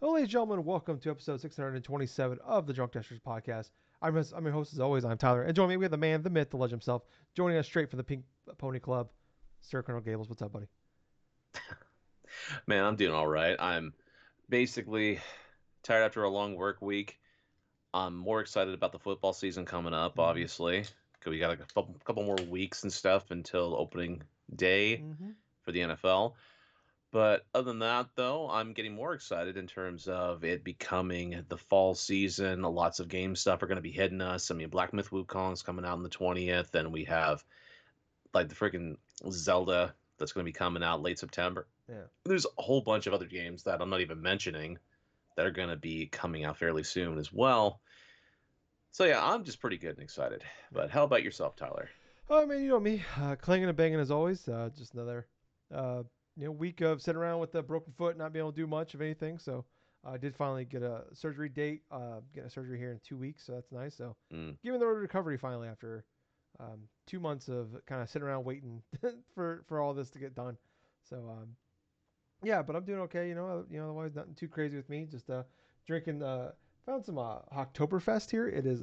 Hello, ladies and gentlemen. Welcome to episode 627 of the DrunkNerds podcast. I'm your host, as always. I'm Tyler. And joining me, we have the man, the myth, the legend himself, joining us straight from the Pink Pony Club, Sir Colonel Gables. What's up, buddy? Man, I'm doing all right. I'm basically tired after a long work week. I'm more excited about the football season coming up, Mm-hmm. obviously, because we got a couple more weeks and stuff until opening day Mm-hmm. for the NFL. But other than that, though, I'm getting more excited in terms of it becoming the fall season. Lots of game stuff are going to be hitting us. I mean, Black Myth Wukong's coming out on the 20th, and we have like the freaking Zelda that's going to be coming out late September. Yeah. There's a whole bunch of other games that I'm not even mentioning that are going to be coming out fairly soon as well. So yeah, I'm just pretty good and excited. Yeah. But how about yourself, Tyler? Oh, man, you know me, clanging and banging as always. Just another, week of sitting around with a broken foot, not being able to do much of anything. So I did finally get a surgery date. Getting a surgery here in 2 weeks, so that's nice. So Mm, giving the road to recovery finally after 2 months of kind of sitting around waiting for all this to get done. So yeah, but I'm doing okay. Otherwise nothing too crazy with me. Just drinking. Found some Oktoberfest here. It's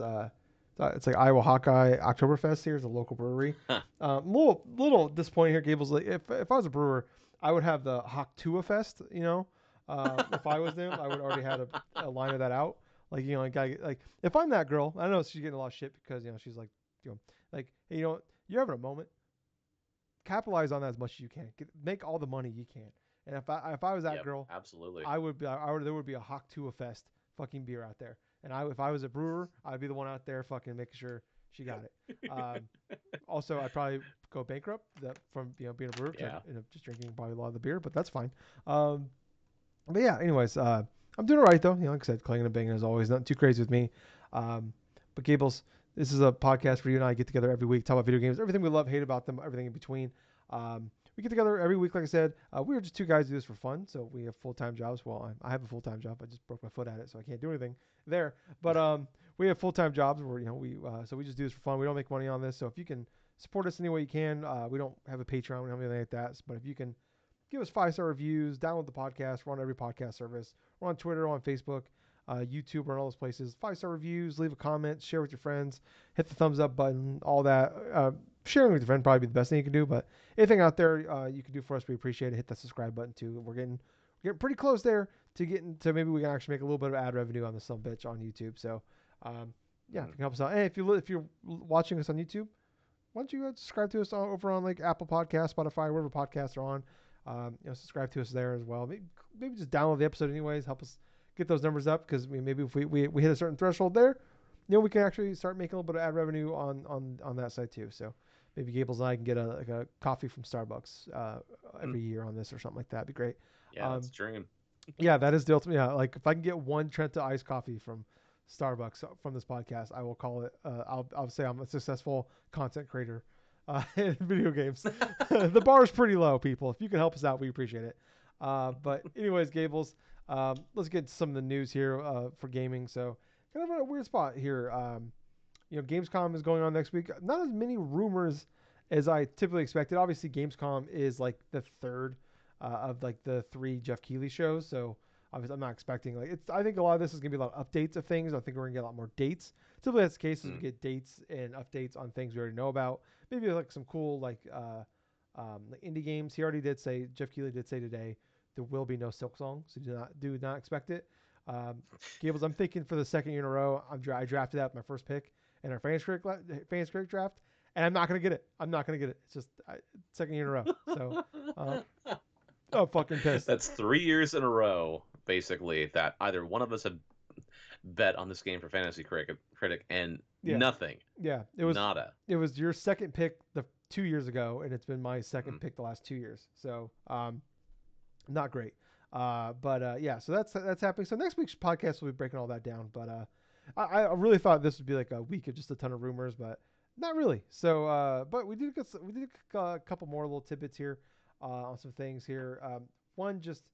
like Iowa Hawkeye Oktoberfest here. It's a local brewery. huh. Little disappointing here. Gables, like if I was a brewer, I would have the Hocktua Fest. If I was them, I would already had a line of that out. Like like if I'm that girl, I know she's getting a lot of shit because she's like like hey, you're having a moment, capitalize on that as much as you can. Make all the money you can. And if I was that Yep, girl, absolutely. there would be a Hawk Tuah Fest fucking beer out there. And if I was a brewer, I'd be the one out there fucking making sure she got it. Um, Also, I'd probably go bankrupt from being a brewer because Yeah. I end up just drinking probably a lot of the beer, but that's fine. Um, but yeah, anyways, I'm doing all right though. Like I said, clanging and banging as always. Nothing too crazy with me. Um, but Gables, this is a podcast where you and I get together every week, talk about video games, everything we love, hate about them, everything in between. We get together every week, like I said. We are just two guys who do this for fun, so we have full time jobs. Well, I have a full time job. I just broke my foot at it, so I can't do anything there. But we have full time jobs where so we just do this for fun. We don't make money on this. So if you can support us any way you can, we don't have a Patreon, we don't have anything like that. But if you can give us 5-star reviews, download the podcast. We're on every podcast service. We're on Twitter, we're on Facebook, YouTube, we're on all those places. 5-star reviews, leave a comment, share with your friends, hit the thumbs up button, all that. Sharing with your friend probably be the best thing you can do, but anything out there you can do for us, we appreciate it. Hit that subscribe button too. We're getting pretty close there to getting to maybe we can actually make a little bit of ad revenue on the some bitch on YouTube. So yeah, if you Mm. can help us out. And if you're watching us on YouTube, why don't you subscribe to us over on like Apple Podcasts, Spotify, wherever podcasts are on. Subscribe to us there as well. Maybe just download the episode anyways. Help us get those numbers up because maybe if we hit a certain threshold there, we can actually start making a little bit of ad revenue on that side too. So maybe Gables and I can get a coffee from Starbucks Mm. every year on this or something like that. It'd be great. Yeah, that's Um, a dream. yeah, that is the ultimate. Yeah, like if I can get one Trenta iced coffee from Starbucks from this podcast, I will call it. I'll say I'm a successful content creator in video games. The bar is pretty low, people. If you can help us out, we appreciate it. But anyways, Gables, let's get some of the news here for gaming. So kind of a weird spot here. Gamescom is going on next week. Not as many rumors as I typically expected. Obviously, Gamescom is like the third of like the three Jeff Keighley shows. So obviously, I'm not expecting like it's. I think a lot of this is gonna be a lot of updates of things. I think we're gonna get a lot more dates. Typically, that's the case. Is we Mm. get dates and updates on things we already know about. Maybe like some cool like indie games. He already did say Jeff Keighley did say today there will be no Silk Song, so do not expect it. Um, Gables, I'm thinking for the second year in a row, I drafted that with my first pick in our fans critic draft, and I'm not gonna get it. I'm not gonna get it. It's just second year in a row. So uh, I'm fucking pissed. That's 3 years in a row, basically, that either one of us have bet on this game for critic and Yeah, nothing, yeah. nada. It was your second pick the 2 years ago, and it's been my second Mm. pick the last 2 years. So not great. But yeah, so that's happening. So next week's podcast will be breaking all that down. But I really thought this would be like a week of just a ton of rumors, but not really. So but we did a couple more little tidbits here on some things here. One just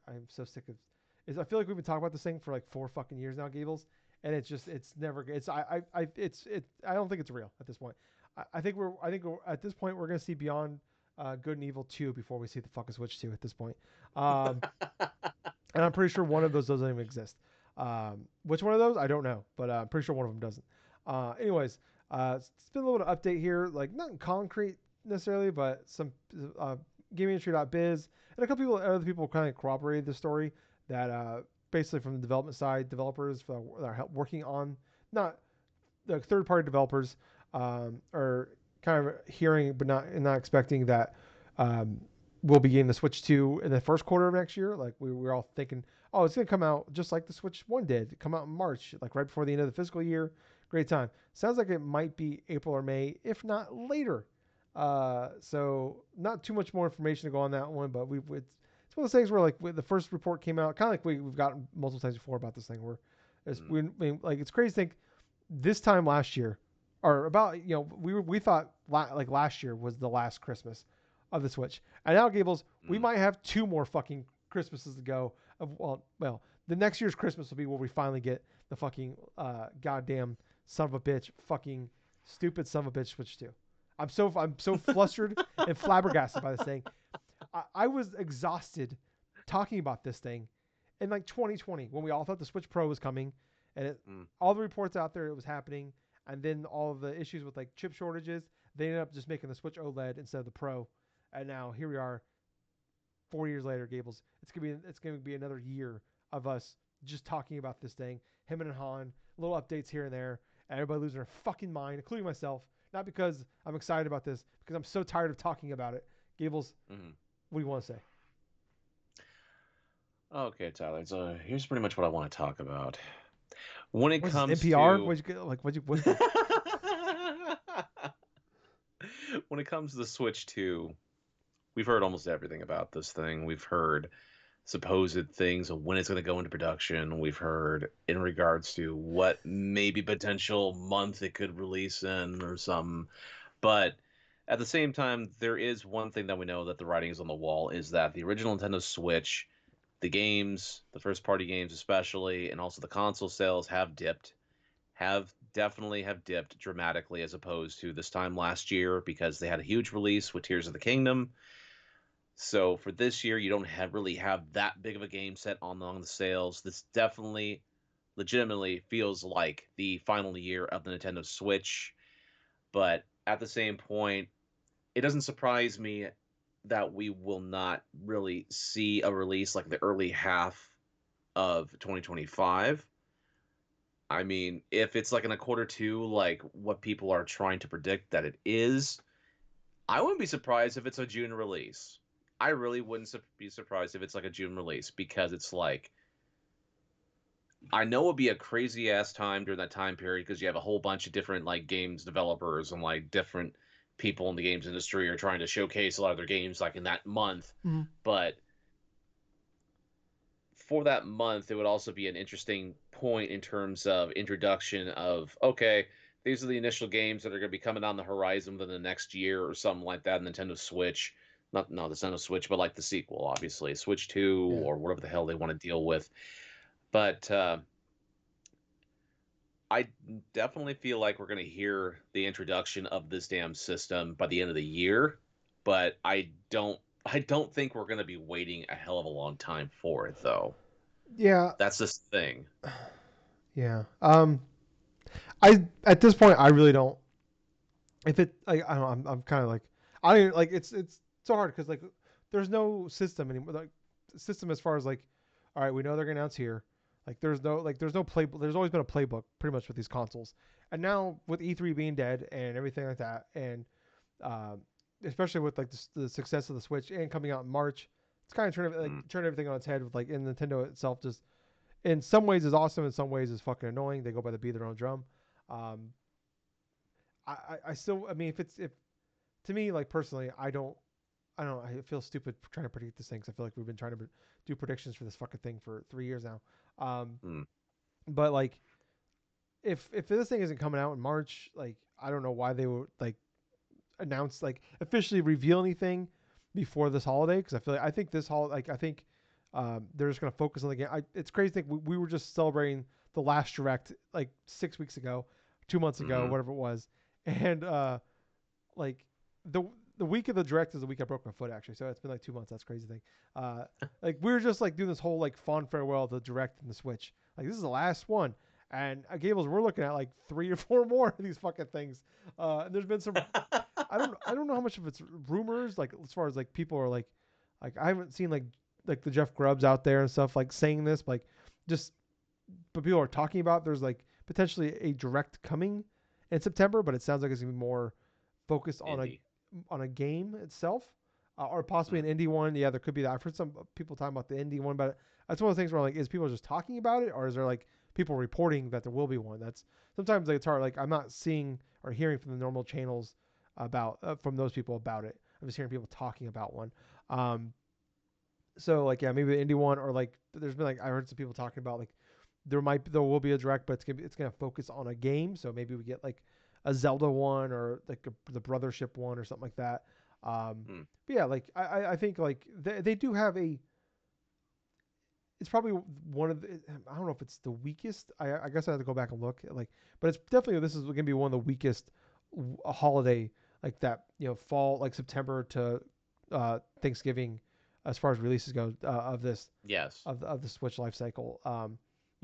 I'm so sick of is I feel like we've been talking about this thing for like 4 fucking years now, Gables, and it's never it's I don't think it's real at this point. I think we're at this point we're gonna see beyond Good and Evil 2 before we see the fucking Switch 2 at this point. Um, and I'm pretty sure one of those doesn't even exist. Which one of those? I don't know, but I'm pretty sure one of them doesn't. Anyways, it's been a little update here, like not in concrete necessarily, but some GameIndustry.biz and a couple people, other people kind of corroborated the story that basically from the development side, developers that are working on not the third-party developers are kind of hearing but not expecting that we'll be getting the Switch 2 in the first quarter of next year. Like we were all thinking, oh, it's gonna come out just like the Switch 1 did, come out in March, like right before the end of the fiscal year. Great time. Sounds like it might be April or May, if not later. So not too much more information to go on that one, but it's one of those things where like the first report came out, kind of like we've gotten multiple times before about this thing, where like it's crazy to think this time last year, or about we thought like last year was the last Christmas of the Switch, and now Gables, we might have two more fucking Christmases to go. Well, the next year's Christmas will be where we finally get the fucking goddamn son of a bitch, fucking stupid son of a bitch Switch 2. I'm so flustered and flabbergasted by this thing. I was exhausted talking about this thing in like 2020 when we all thought the Switch Pro was coming, and all the reports out there it was happening, and then all of the issues with like chip shortages, they ended up just making the Switch OLED instead of the Pro, and now here we are, 4 years later, Gables. It's gonna be another year of us just talking about this thing, him and Han, little updates here and there, and everybody losing their fucking mind, including myself. Not because I'm excited about this, because I'm so tired of talking about it. Gables, what do you want to say? Okay, Tyler. So here's pretty much what I want to talk about. When it What's this, comes NPR? to What'd you get? Like, when it comes to the Switch 2, we've heard almost everything about this thing. We've heard supposed things of when it's going to go into production. We've heard in regards to what maybe potential month it could release in or something. But at the same time, there is one thing that we know that the writing is on the wall is that the original Nintendo Switch, the games, the first party games especially, and also the console sales have dipped, have dipped dramatically as opposed to this time last year because they had a huge release with Tears of the Kingdom. So for this year, you don't really have that big of a game set on the sales. This definitely, legitimately feels like the final year of the Nintendo Switch. But at the same point, it doesn't surprise me that we will not really see a release like the early half of 2025. I mean, if it's like in a quarter two, like what people are trying to predict that it is, I wouldn't be surprised if it's a June release. I really wouldn't be surprised if it's like a June release because it's like, I know it'd be a crazy ass time during that time period because you have a whole bunch of different like games developers and like different people in the games industry are trying to showcase a lot of their games like in that month. But for that month, it would also be an interesting point in terms of introduction of, okay, these are the initial games that are going to be coming down the horizon within the next year or something like that. Nintendo Switch, not no, the Nintendo Switch, but like the sequel, obviously, Switch 2 yeah. or whatever the hell they want to deal with. But I definitely feel like we're going to hear the introduction of this damn system by the end of the year. But I don't think we're going to be waiting a hell of a long time for it, though. Yeah. That's this thing. Yeah. I at this point I really don't. If it, I don't know, I'm kind of like I don't like it's so hard because like there's no system anymore. Like system as far as like, all right, we know they're gonna announce here. Like there's no play. There's always been a playbook pretty much with these consoles, and now with E3 being dead and everything like that, and uh, especially with like the success of the Switch and coming out in March, it's kind of turned everything on its head with like in Nintendo itself just in some ways is awesome, in some ways is fucking annoying. They go by the beat of their own drum. Um, I still, I mean, if to me, like personally, I don't know. I feel stupid trying to predict these things. I feel like we've been trying to do predictions for this fucking thing for 3 years now. Um, Mm. but like, if this thing isn't coming out in March, like I don't know why they would like announce like officially reveal anything before this holiday because I feel like I think this holiday like I think they're just gonna focus on the game. It's crazy to think we were just celebrating the last direct like 6 weeks ago, 2 months ago, Hmm. whatever it was, and like the the week of the direct is the week I broke my foot actually. So it's been like 2 months. That's a crazy thing. Like we were just like doing this whole like fond farewell of the direct and the Switch. Like this is the last one. And at Gables, we're looking at like 3 or 4 more of these fucking things. And there's been some. I don't know how much of it's rumors. Like as far as like people are like I haven't seen like the Jeff Grubbs out there and stuff like saying this. But, like just but people are talking about there's like potentially a direct coming in September, but it sounds like it's gonna be more focused Indie. on a game itself, or possibly an indie one. Yeah, there could be that. I've heard some people talking about the indie one, but that's one of the things where like, is people just talking about it, or is there like people reporting that there will be one? That's sometimes like, it's hard. Like I'm not seeing or hearing from the normal channels about from those people about it. I'm just hearing people talking about one. So like yeah, maybe the indie one, or like there's been like I heard some people talking about like there will be a direct, but it's gonna focus on a game. So maybe we get like a Zelda one, or like the Brothership one, or something like that. Hmm. But yeah, like I think like they do have a. It's probably one of the. I don't know if it's the weakest. I guess I have to go back and look. Like, but it's definitely, this is gonna be one of the weakest holiday, like that, fall, like September to Thanksgiving, as far as releases go, of this Yes. of the Switch life cycle.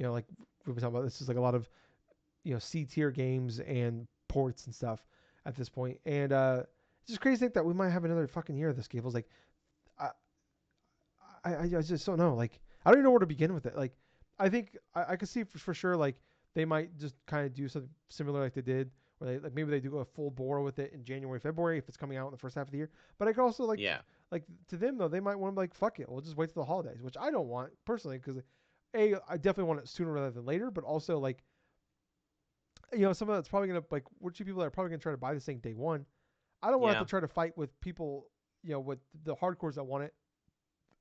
Like we've been talking about, this is like a lot of C tier games and ports and stuff at this point. And it's just crazy to think that we might have another fucking year of this. Gables, like I, I just don't know. Like I don't even know where to begin with it. Like I think I could see for sure like they might just kind of do something similar like they did, where they like maybe they do go a full bore with it in January, February if it's coming out in the first half of the year. But I could also Yeah. like to them though, they might want to like fuck it, we'll just wait till the holidays, which I don't want personally, because I definitely want it sooner rather than later, but also like some of that's probably gonna like which people that are probably gonna try to buy this thing day one. I don't want to have Yeah. to try to fight with people, with the hardcores that want it,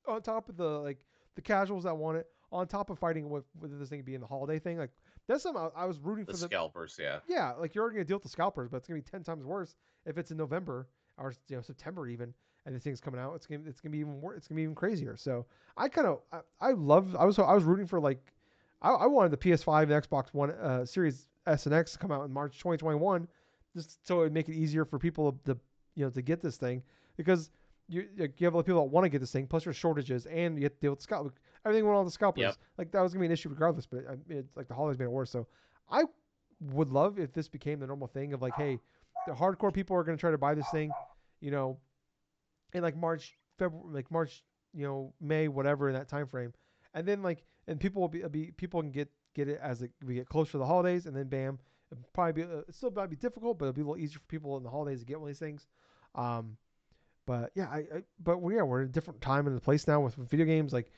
on top of the casuals that want it, on top of fighting with this thing being the holiday thing. Like that's something I was rooting The for the. scalpers. Yeah. Yeah, like you're already gonna deal with the scalpers, but it's gonna be 10 times worse if it's in November, or September even, and this thing's coming out. It's gonna be even worse. It's gonna be even crazier. So I kind of I was rooting for like I wanted the PS5 and Xbox One Series S and X to come out in March 2021, just so it'd make it easier for people to get this thing, because you have a lot of people that want to get this thing, plus there's shortages, and you have to deal with everything went on the scalpers. Yep. Like that was gonna be an issue regardless, but it's like the holidays made it worse. So I would love if this became the normal thing of like, hey, the hardcore people are going to try to buy this thing, you know, in like March, February, like March, May, whatever in that time frame, and then like, and people will be people can get it as we get closer to the holidays, and then bam, it'll probably be it still might be difficult, but it'll be a little easier for people in the holidays to get one of these things. Um, but yeah, but we're in a different time and a place now with video games. Like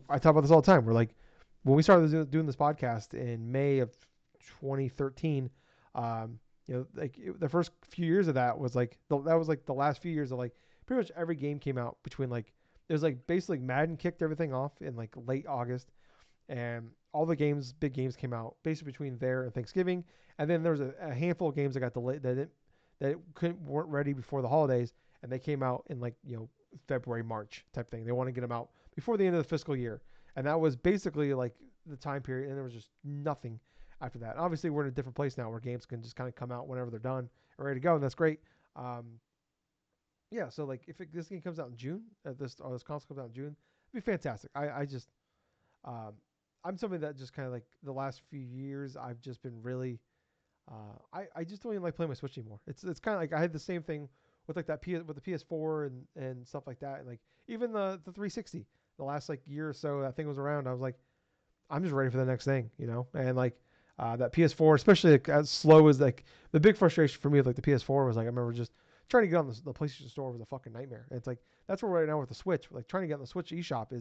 I talk about this all the time. We're like when we started doing this podcast in May of 2013. Like the first few years of that was like that was like the last few years of like pretty much every game came out between like it was like basically Madden kicked everything off in like late August, and all the big games came out basically between there and Thanksgiving, and then there was a handful of games that got delayed weren't ready before the holidays, and they came out in like February, March type thing. They want to get them out before the end of the fiscal year, and that was basically like the time period, and there was just nothing after that. Obviously, we're in a different place now where games can just kind of come out whenever they're done and ready to go, and that's great. Yeah, so like if this game comes out in June, this console comes out in June, it'd be fantastic. I just um, I'm somebody that just kind of like the last few years I've just been really I just don't even like playing my Switch anymore. It's kind of like I had the same thing with like with the PS4 and stuff like that, and like even the 360. The last like year or so that thing was around, I was like, I'm just ready for the next thing, and like that PS4, especially like, as slow as like the big frustration for me with like the PS4 was like I remember just trying to get on the PlayStation Store was a fucking nightmare. And it's like that's where right now with the Switch, like trying to get on the Switch eShop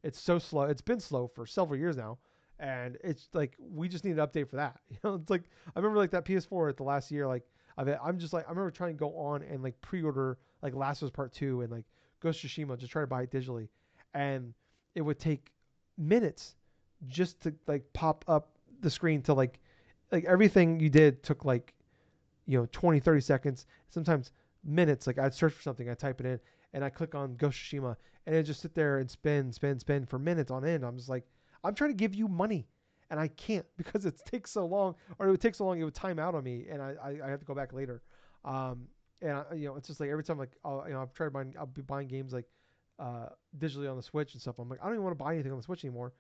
it's so slow. It's been slow for several years now, and it's like we just need an update for that. It's like I remember like that PS4 at the last year, like I'm just like I remember trying to go on and like pre-order like Last of Us Part Two and like Ghost of Tsushima, just try to buy it digitally, and it would take minutes just to like pop up the screen to like everything you did took like 20 30 seconds, sometimes minutes. Like I'd search for something, I type it in, and I click on Ghost of Tsushima, and it just sit there and spin for minutes on end. I'm just like, I'm trying to give you money, and I can't because it takes so long, or it would take so long, it would time out on me, and I have to go back later. and it's just like every time like I'll be buying games like digitally on the Switch and stuff. I'm like, I don't even want to buy anything on the Switch anymore.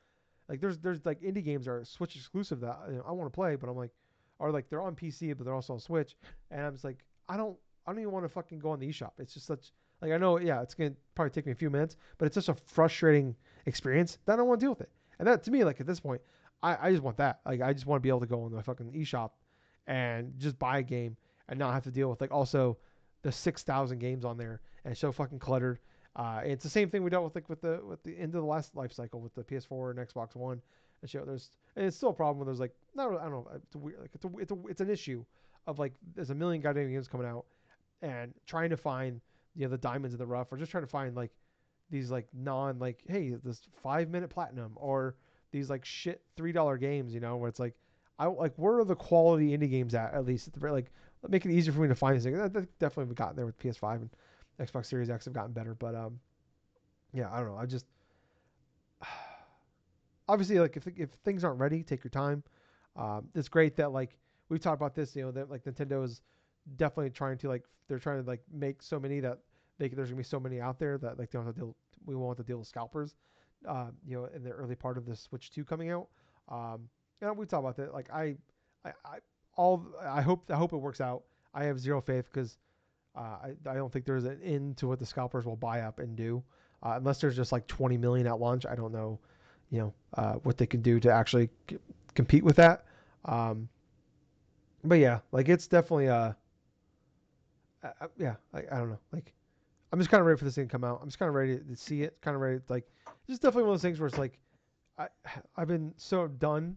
Like there's like indie games that are Switch exclusive that I want to play, but I'm like, or like they're on PC but they're also on Switch, and I'm just like, I don't even want to fucking go on the eShop. It's just such like I know yeah it's gonna probably take me a few minutes, but it's such a frustrating experience that I don't want to deal with it. And that to me like at this point, I just want that. Like I just want to be able to go on the fucking eShop and just buy a game and not have to deal with like also the 6,000 games on there and it's so fucking cluttered. It's the same thing we dealt with like with the end of the last life cycle with the PS4 and Xbox One and shit. And it's still a problem when there's like no I don't know it's a weird like it's an issue of like there's a million goddamn games coming out and trying to find the diamonds in the rough or just trying to find like these like non like hey this 5 minute platinum or these like shit $3 games where it's like I like where are the quality indie games at least at the very like make it easier for me to find these things. That definitely have gotten there with PS5 and Xbox Series X have gotten better, but yeah, I don't know. I just obviously like if things aren't ready, take your time. It's great that like we've talked about this, that like Nintendo is definitely trying to like they're trying to like make so many that there's gonna be so many out there that like they don't have to deal. We won't have to deal with scalpers, in the early part of the Switch 2 coming out. And we talk about that. Like I hope it works out. I have zero faith because I don't think there's an end to what the scalpers will buy up and do, unless there's just like 20 million at launch. I don't know, what they can do to actually compete with that. But yeah, like it's definitely yeah, I don't know. Like I'm just kind of ready for this thing to come out. I'm just kind of ready to see it. Kind of ready to, like it's just definitely one of those things where it's like I I've been so done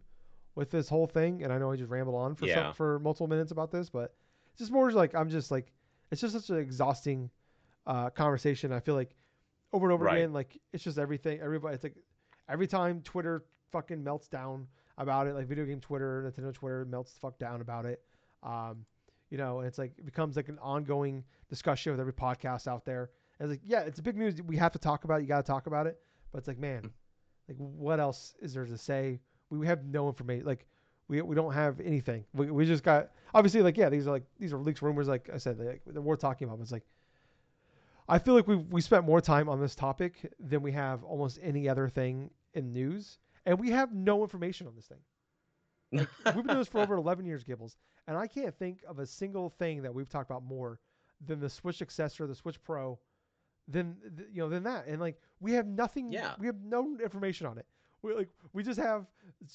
with this whole thing, and I know I just rambled on Yeah. for multiple minutes about this, but it's just more like I'm just like it's just such an exhausting conversation. I feel like over and over Right. again, like it's just everything. Everybody, it's like every time Twitter fucking melts down about it, like video game Twitter, Nintendo Twitter melts the fuck down about it. Um, and it's like it becomes like an ongoing discussion with every podcast out there. And it's like, yeah, it's big news. We have to talk about it. You got to talk about it. But it's like, man, like what else is there to say? We have no information. Like we don't have anything. We just got obviously like yeah, these are leaks, rumors. Like I said, like, that we're talking about. But it's like I feel like we spent more time on this topic than we have almost any other thing in news, and we have no information on this thing. Like we've been doing this for over 11 years, Gibbles, and I can't think of a single thing that we've talked about more than the Switch successor, the Switch Pro, than that. And like we have nothing, Yeah. we have no information on it. We just have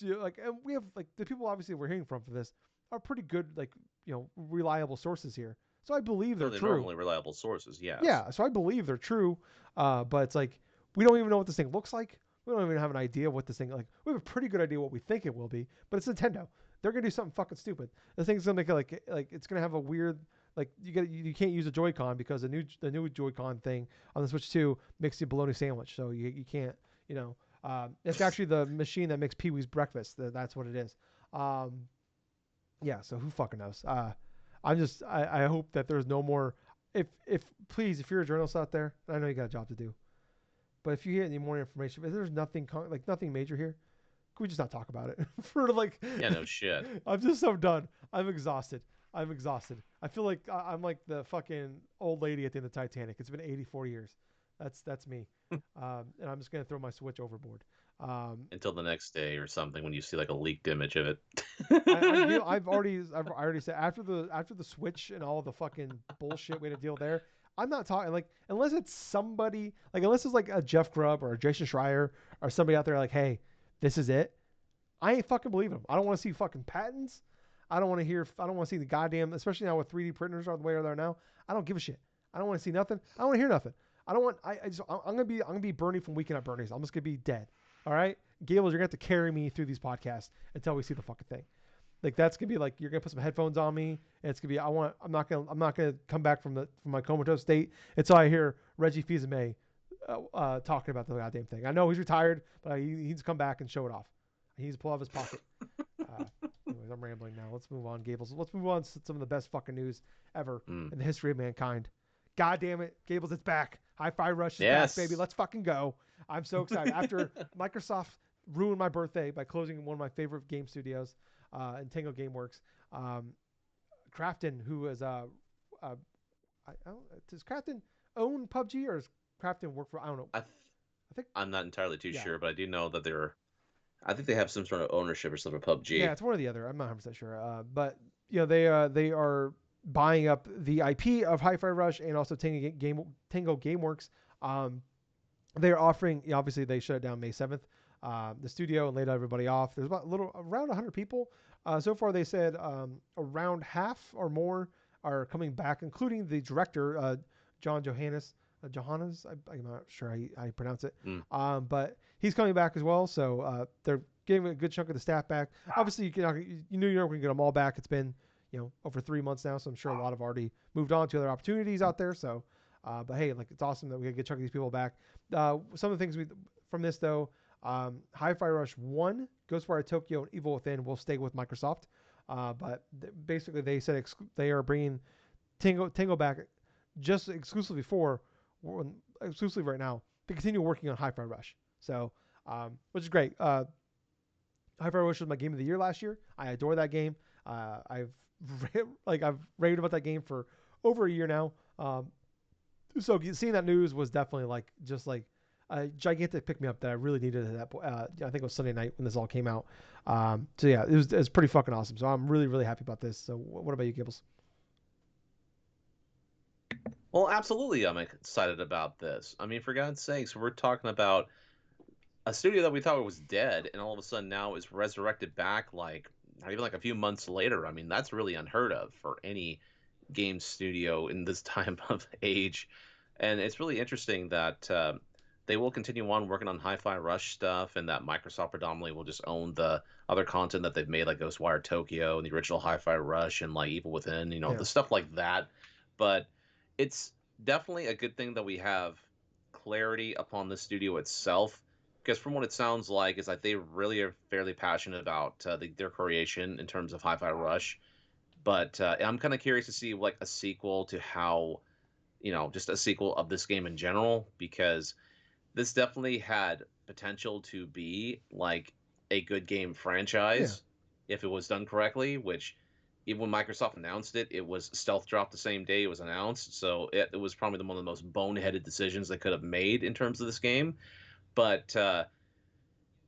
like and we have like the people obviously we're hearing from for this are pretty good like reliable sources here. So I believe Oh, they're they're true. normally reliable sources, yes. Yeah, so I believe they're true, but it's like we don't even know what this thing looks like. We don't even have an idea what this thing like. We have a pretty good idea what we think it will be, but it's Nintendo. They're gonna do something fucking stupid. The thing's gonna make it like it's gonna have a weird like you can't use a Joy-Con because the new Joy-Con thing on the Switch 2 makes you a bologna sandwich, so you can't it's actually the machine that makes Pee Wee's breakfast. That's what it is. Um, yeah, so who fucking knows? I hope that there's no more. If please, if you're a journalist out there, I know you got a job to do, but if you get any more information, if there's nothing like nothing major here, can we just not talk about it for like? Yeah, no shit. I'm just so done. I'm exhausted. I'm exhausted. I feel like I'm like the fucking old lady at the end of Titanic. It's been 84 years. That's me, and I'm just gonna throw my Switch overboard. Um, Until the next day or something when you see like a leaked image of I it. I've already said after the Switch and all the fucking bullshit we had to deal there. I'm not talking like unless it's somebody like unless it's like a Jeff Grubb or a Jason Schreier or somebody out there like, hey, this is it. I ain't fucking believing them. I don't want to see fucking patents. I don't want to hear. I don't want to see the goddamn. Especially now with 3D printers are the way they are now. I don't give a shit. I don't want to see nothing. I don't want to hear nothing. I don't want. I'm gonna be Bernie from Weekend at Bernie's. I'm just gonna be dead. All right, Gables, you're gonna have to carry me through these podcasts until we see the fucking thing. Like that's gonna be like you're gonna put some headphones on me, and it's gonna be. I'm not gonna come back from my comatose state until I hear Reggie Fils-Aimé talking about the goddamn thing. I know he's retired, but he needs to come back and show it off. He needs to pull out of his pocket. Uh, Anyways, I'm rambling now. Let's move on, Gables. Let's move on to some of the best fucking news ever Mm. in the history of mankind. God damn it, Gables, it's back. Hi-Fi Rush is back, baby. Yes. Let's fucking go. I'm so excited. After Microsoft ruined my birthday by closing one of my favorite game studios, in Tango Gameworks, Krafton, who is I don't, does Krafton own PUBG or does Krafton work for? I don't know. I I think I'm not entirely too yeah, sure, but I do know that they're. I think they have some sort of ownership or something of yeah, PUBG. it's one or the other. I'm not 100% sure. But they are buying up the IP of Hi-Fi Rush and also Tango GameWorks. Um, they're offering. Obviously, they shut it down May 7th. The studio and laid everybody off. There's about around 100 people. So far, they said around half or more are coming back, including the director, John Johannes. Johannes, I'm not sure how you pronounce it, Mm. but he's coming back as well. So they're getting a good chunk of the staff back. Obviously, you knew you're not going to get them all back. It's been over 3 months now, so I'm sure a lot have already moved on to other opportunities out there. So, but hey, like it's awesome that we get a good chunk of these people back. Some of the things from this though, Hi-Fi Rush 1, Ghostwire Tokyo, and Evil Within will stay with Microsoft. But basically, they said they are bringing Tango back just exclusively exclusively right now to continue working on Hi-Fi Rush. So, which is great. Hi-Fi Rush was my game of the year last year. I adore that game. I've I've raved about that game for over a year now. So seeing that news was definitely just like a gigantic pick me up that I really needed at that point. I think it was Sunday night when this all came out. So yeah, it was pretty fucking awesome. So I'm really really happy about this. So what about you, Gibbles? Well, absolutely, I'm excited about this. I mean, for God's sakes, we're talking about a studio that we thought was dead, and all of a sudden now is resurrected back, like not even like a few months later. I mean, that's really unheard of for any game studio in this time of age, and it's really interesting that they will continue on working on Hi-Fi Rush stuff, and that Microsoft predominantly will just own the other content that they've made, like Ghostwire Tokyo and the original Hi-Fi Rush and like Evil Within, Yeah, the stuff like that. But it's definitely a good thing that we have clarity upon the studio itself, because from what it sounds like is like they really are fairly passionate about their creation in terms of Hi-Fi Rush. But I'm kind of curious to see like a sequel to how, just a sequel of this game in general, because this definitely had potential to be like a good game yeah, franchise if it was done correctly, which even when Microsoft announced it, it was stealth dropped the same day it was announced. So it was probably one of the most boneheaded decisions they could have made in terms of this game. But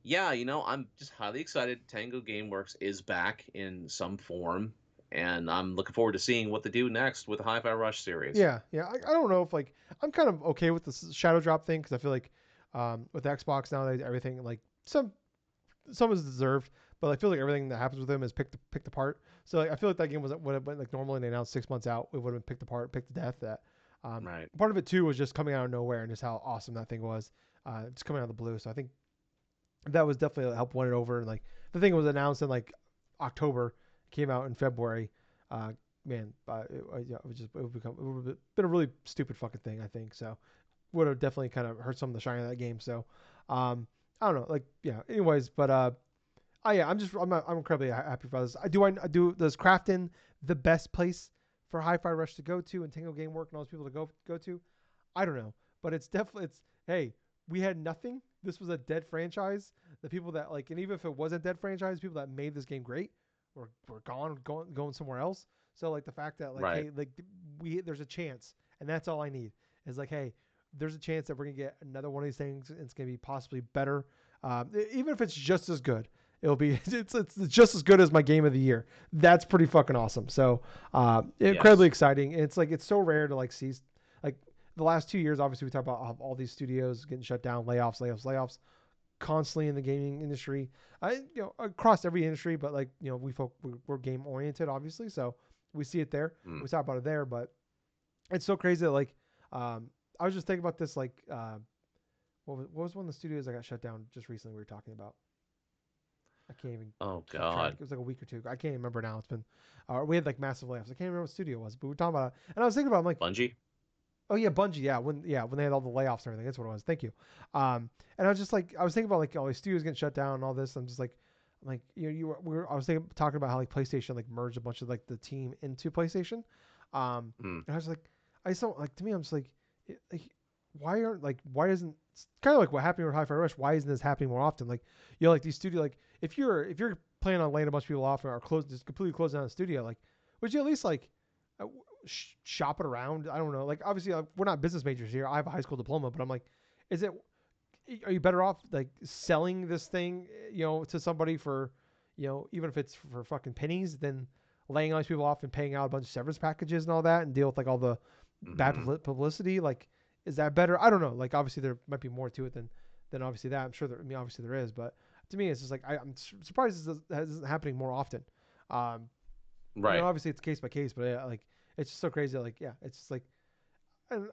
yeah, I'm just highly excited. Tango Gameworks is back in some form, and I'm looking forward to seeing what they do next with the Hi-Fi Rush series. yeah. I don't know if I'm kind of okay with the shadow drop thing because I feel like with Xbox nowadays everything like some is deserved, but I feel like everything that happens with them is picked apart. So I feel like that game would have been like normally they announced 6 months out, it would have been picked apart, picked to death. That Right. part of it too was just coming out of nowhere and just how awesome that thing was, just coming out of the blue. So I think that was definitely helped win it over. And like the thing was announced in like October, came out in February. Man, it would have been a really stupid fucking thing. I think so. Would have definitely kind of hurt some of the shine of that game. So, I don't know. Like, yeah. Anyways, but yeah, I'm incredibly happy for this. I do does Krafton the best place for Hi-Fi Rush to go to and Tango Game Work and all those people to go to? I don't know, but it's hey, we had nothing. This was a dead franchise. The people that like, and even if it was a dead franchise, people that made this game great were gone, going somewhere else. So like the fact that like, Right. hey, like there's a chance, and that's all I need is like, hey, there's a chance that we're gonna get another one of these things, and it's gonna be possibly better, even if it's just as good. It'll be it's just as good as my game of the year. That's pretty fucking awesome. So incredibly Yes. exciting. And it's like it's so rare to like see like the last 2 years. Obviously, we talk about all these studios getting shut down, layoffs, constantly in the gaming industry. Across every industry, but like we're game oriented, obviously. So we see it there. Mm. We talk about it there, but it's so crazy that like I was just thinking about this like what was one of the studios that got shut down just recently we were talking about. I can't even Oh keep track. God. It was like a week or two. I can't remember now. It's been, we had like massive layoffs. I can't remember what studio it was, but we were talking about it. And I was thinking about, I'm like, Bungie. oh yeah, Bungie. When they had all the layoffs and everything. That's what it was. Thank you. And I was just like, I was thinking about like all these studios getting shut down and all this. I'm just like, I was talking about how like PlayStation like merged a bunch of like the team into PlayStation. Mm. And I was like, I just don't like to me. I'm just like, why isn't it's kind of like what happened with Hi-Fi Rush? Why isn't this happening more often? Like, like these studio like if you're planning on laying a bunch of people off or just completely closing down the studio, like, would you at least like, uh, shop it around. I don't know. Like obviously we're not business majors here. I have a high school diploma, but I'm like, is it? Are you better off like selling this thing, to somebody for, even if it's for fucking pennies, than laying all these people off and paying out a bunch of severance packages and all that and deal with like all the bad Hmm. publicity? Like, is that better? I don't know. Like obviously there might be more to it than obviously that. I'm sure there. I mean obviously there is, but to me it's just like I'm surprised this isn't happening more often. Um, Right. obviously it's case by case, but yeah, like it's just so crazy. Like yeah, it's just like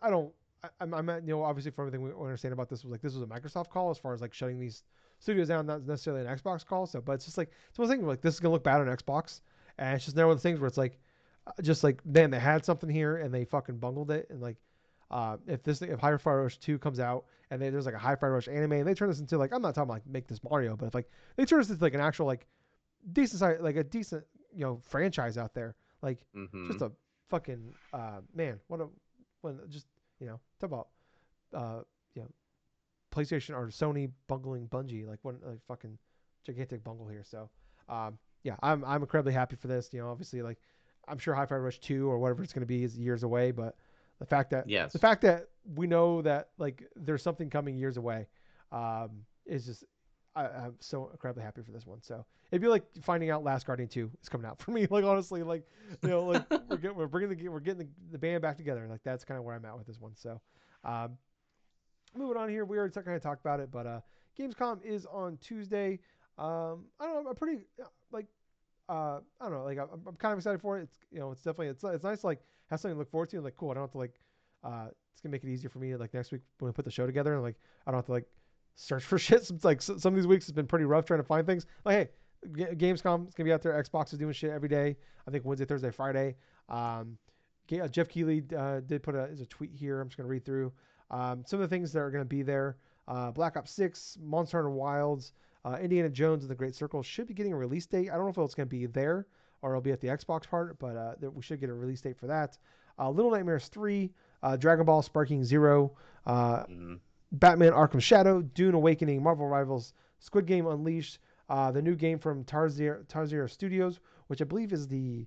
I don't. I'm obviously from everything we understand about this was like this was a Microsoft call as far as like shutting these studios down, not necessarily an Xbox call. So, but it's just like it's one thing where, like this is gonna look bad on Xbox, and it's just one of the things where it's like, just like man, they had something here and they fucking bungled it, and like. If Hi-Fi Rush 2 comes out and there's like a Hi-Fi Rush anime and they turn this into like I'm not talking about like make this Mario, but if like they turn this into like an actual like decent size, like a decent franchise out there, like Hmm. just a fucking man, what a when just talk about uh you know PlayStation or Sony bungling Bungie, like what like fucking gigantic bungle here. So yeah, I'm incredibly happy for this. Obviously like I'm sure Hi-Fi Rush 2 or whatever it's going to be is years away, but the fact that Yes. we know that like there's something coming years away is just I'm so incredibly happy for this one. So it'd be like finding out Last Guardian 2 is coming out for me. Like honestly, like like we're getting the band back together. Like that's kind of where I'm at with this one. So um, moving on here, we already kind of talked about it, but Gamescom is on Tuesday. I don't know. I'm pretty like I don't know. Like I'm kind of excited for it. It's it's definitely it's nice to like have something to look forward to. And like cool, I don't have to like it's gonna make it easier for me like next week when we put the show together. And like I don't have to like search for shit. Some of these weeks has been pretty rough trying to find things. Like hey, Gamescom is gonna be out there. Xbox is doing shit every day. I think Wednesday, Thursday, Friday. Um, Jeff Keighley did put a tweet here. I'm just gonna read through some of the things that are gonna be there. Black Ops 6, Monster Hunter Wilds, Indiana Jones and the Great Circle should be getting a release date. I don't know if it's going to be there or it'll be at the Xbox part, but we should get a release date for that. Little Nightmares 3, Dragon Ball Sparking Zero, uh, Hmm. Batman Arkham Shadow, Dune Awakening, Marvel Rivals, Squid Game Unleashed, the new game from Tarsier Studios, which I believe is the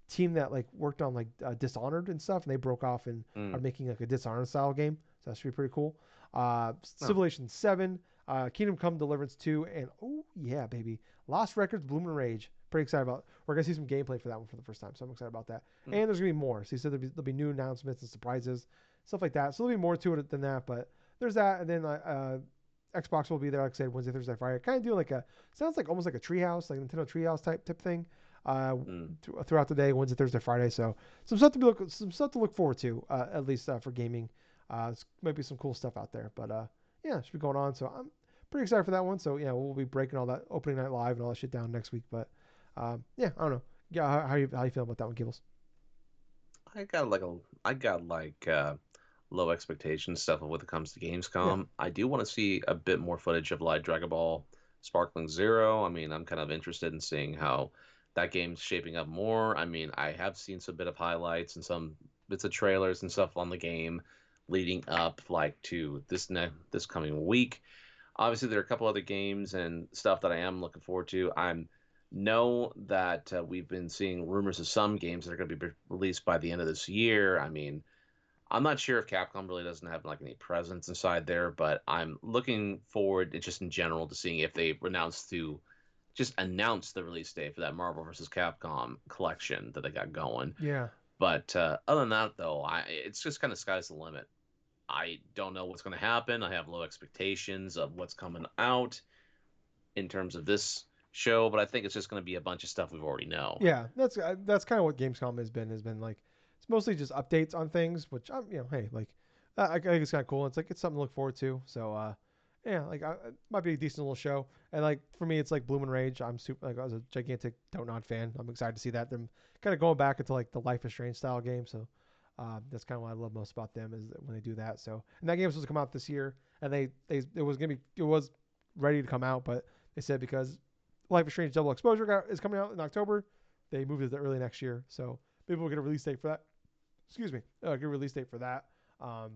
team that like worked on like Dishonored and stuff, and they broke off and are Mm. making like a Dishonored style game. So that should be pretty cool. Oh. Civilization 7, Kingdom Come Deliverance 2, and oh yeah, baby, Lost Records Bloom and Rage. Pretty excited about. We're gonna see some gameplay for that one for the first time, so I'm excited about that. Mm. And there's gonna be more. So he said there'll be new announcements and surprises, stuff like that. So there'll be more to it than that, but there's that. And then Xbox will be there, like I said, Wednesday, Thursday, Friday. Kind of doing like a sounds like almost like a treehouse, like Nintendo treehouse type thing. Uh, Mm. Throughout the day, Wednesday, Thursday, Friday. So some stuff to look forward to, at least for gaming. Might be some cool stuff out there, but yeah, it should be going on. So I'm pretty excited for that one. So yeah, we'll be breaking all that opening night live and all that shit down next week. But yeah, I don't know. Yeah, how you feel about that one, Gables? I got like low expectation stuff when it comes to Yeah, Gamescom. I do want to see a bit more footage of like Dragon Ball Sparkling Zero. I mean, I'm kind of interested in seeing how that game's shaping up more. I mean, I have seen some bit of highlights and some bits of trailers and stuff on the game leading up like to this coming week. Obviously, there are a couple other games and stuff that I am looking forward to. I'm know that we've been seeing rumors of some games that are going to be released by the end of this year. I mean, I'm not sure if Capcom really doesn't have like any presence inside there, but I'm looking forward, just in general, to seeing if they just announce the release date for that Marvel vs. Capcom collection that they got going. yeah, But other than that, though, it's just kind of sky's the limit. I don't know what's going to happen. I have low expectations of what's coming out in terms of this show, but I think it's just going to be a bunch of stuff we've already know. yeah. That's kind of what Gamescom has been like. It's mostly just updates on things, which I'm hey like I think it's kind of cool. It's like it's something to look forward to. So yeah, like it might be a decent little show. And like for me, it's like Bloom and Rage. I'm super like I was a gigantic Don't Nod fan. I'm excited to see that them kind of going back into like the Life is Strange style game. So that's kind of what I love most about them is that when they do that. So and that game was supposed to come out this year, and it was ready to come out, but they said because Life is Strange Double Exposure is coming out in October, they moved it to early next year. So maybe we'll get a release date for that. Excuse me, get a release date for that. Um,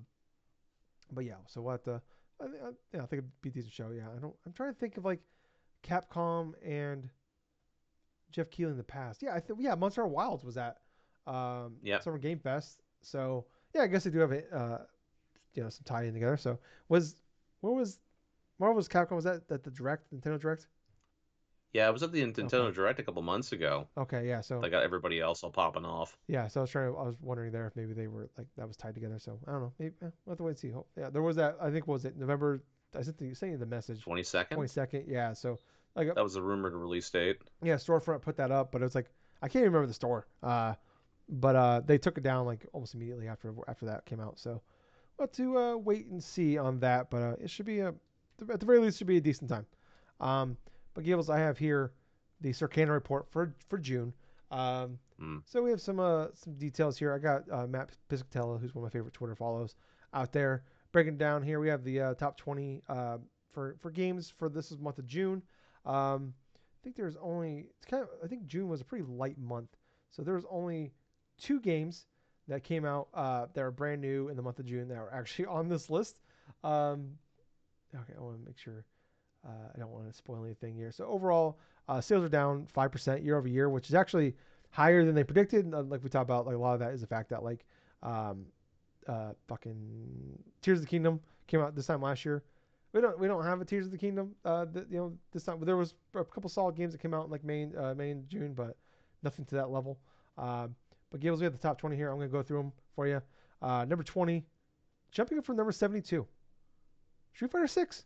but yeah, so what the yeah, I think it'd be a decent show. Yeah, I'm trying to think of like Capcom and Jeff Keighley in the past. Yeah, I think yeah, Monster Hunter Wilds was at Yep. Summer Game Fest. So yeah, I guess they do have some tie in together. So was what was Marvel's Capcom? Was that the Direct Nintendo Direct? Yeah, I was at the Okay. Nintendo Direct a couple months ago. Okay. Yeah. So They got everybody else all popping off. yeah. So I was wondering there if maybe they were like that was tied together. So I don't know. Maybe we'll have to wait and see. Yeah. There was that. I think was it November. I sent you the message. 22nd? 22nd. Yeah. So like That was the rumored release date. yeah, storefront put that up, but it was like I can't even remember the store. But they took it down like almost immediately after that came out. So we'll have to wait and see on that. But it should be at the very least, should be a decent time. Um, but Gables, I have here the Circana report for June. Um, Hmm. so we have some details here. I got Matt Piscatella, who's one of my favorite Twitter follows, out there breaking down here. We have the top 20 for games for this is month of June. I think there's only I think June was a pretty light month, so there was only 2 games that came out that are brand new in the month of June that are actually on this list. Um, okay, I want to make sure I don't want to spoil anything here. So overall, sales are down 5% year over year, which is actually higher than they predicted. And, like we talked about, like a lot of that is the fact that like um, fucking Tears of the Kingdom came out this time last year. We don't have a Tears of the Kingdom. This time there was a couple solid games that came out in like May and June, but nothing to that level. But Gables, we have the top 20 here. I'm gonna go through them for you. Number 20, jumping up from number 72, Street Fighter 6.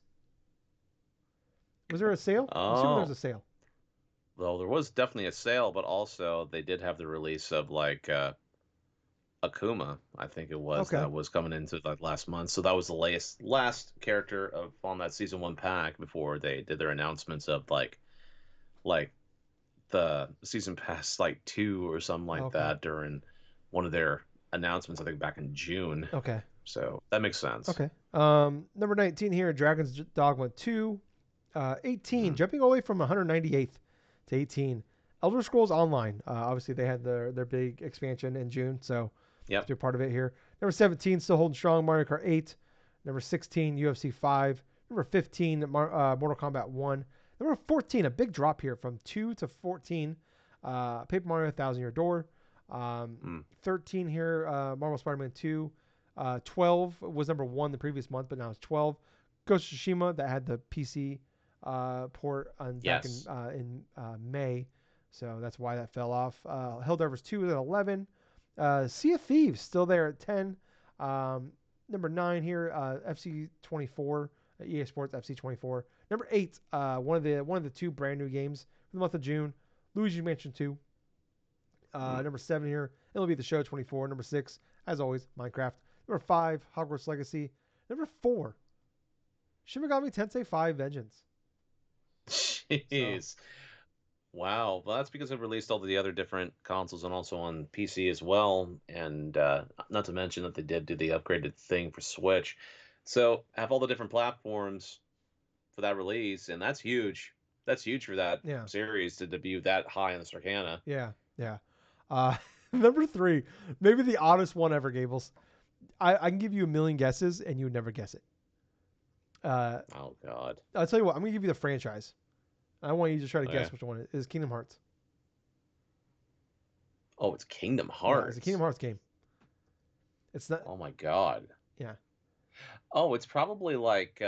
Was there a sale? I'm assuming there was Oh, a sale. well, there was definitely a sale, but also they did have the release of like Akuma, I think it was, Okay. that was coming into like last month. So that was the last character of on that season one pack before they did their announcements of like the season pass like 2 or something like Okay. that during one of their announcements, I think back in June. Okay. So that makes sense. Okay. Number 19 here, Dragon's Dogma 2. 18, Hmm. jumping all the way from 198th to 18. Elder Scrolls Online. Obviously, they had their big expansion in June, so Yep. they're part of it here. Number 17, still holding strong, Mario Kart 8. Number 16, UFC 5. Number 15, Mortal Kombat 1. Number 14, a big drop here from 2 to 14. Paper Mario 1000 Year Door. Um, Hmm. 13 here, Marvel Spider-Man 2. 12 was number 1 the previous month, but now it's 12. Ghost of Tsushima that had the PC port back Yes. in May, so that's why that fell off. Helldivers 2 is at 11. Sea of Thieves still there at 10. Number 9 here, FC 24, EA Sports FC 24. Number 8, one of the 2 brand new games for the month of June, Luigi Mansion 2. Hmm. Number 7 here, it'll be the show 24. Number 6, as always, Minecraft. Number 5, Hogwarts Legacy. Number 4, Shin Megami Tensei 5 Vengeance. So Jeez. Wow. Well, that's because it released all the other different consoles and also on PC as well. And not to mention that they did do the upgraded thing for Switch. So have all the different platforms for that release, and that's huge. That's huge for that yeah, series to debut that high in the Circana. yeah. Uh, number 3, maybe the oddest one ever, Gables. I can give you a million guesses and you would never guess it. Uh, Oh God. I'll tell you what. I'm gonna give you the franchise. I want you to try to Okay. guess which one it is. Kingdom Hearts. Oh, it's Kingdom Yeah, it's a Hearts. Kingdom Hearts game. It's not. Oh my God. Yeah. Oh, it's probably like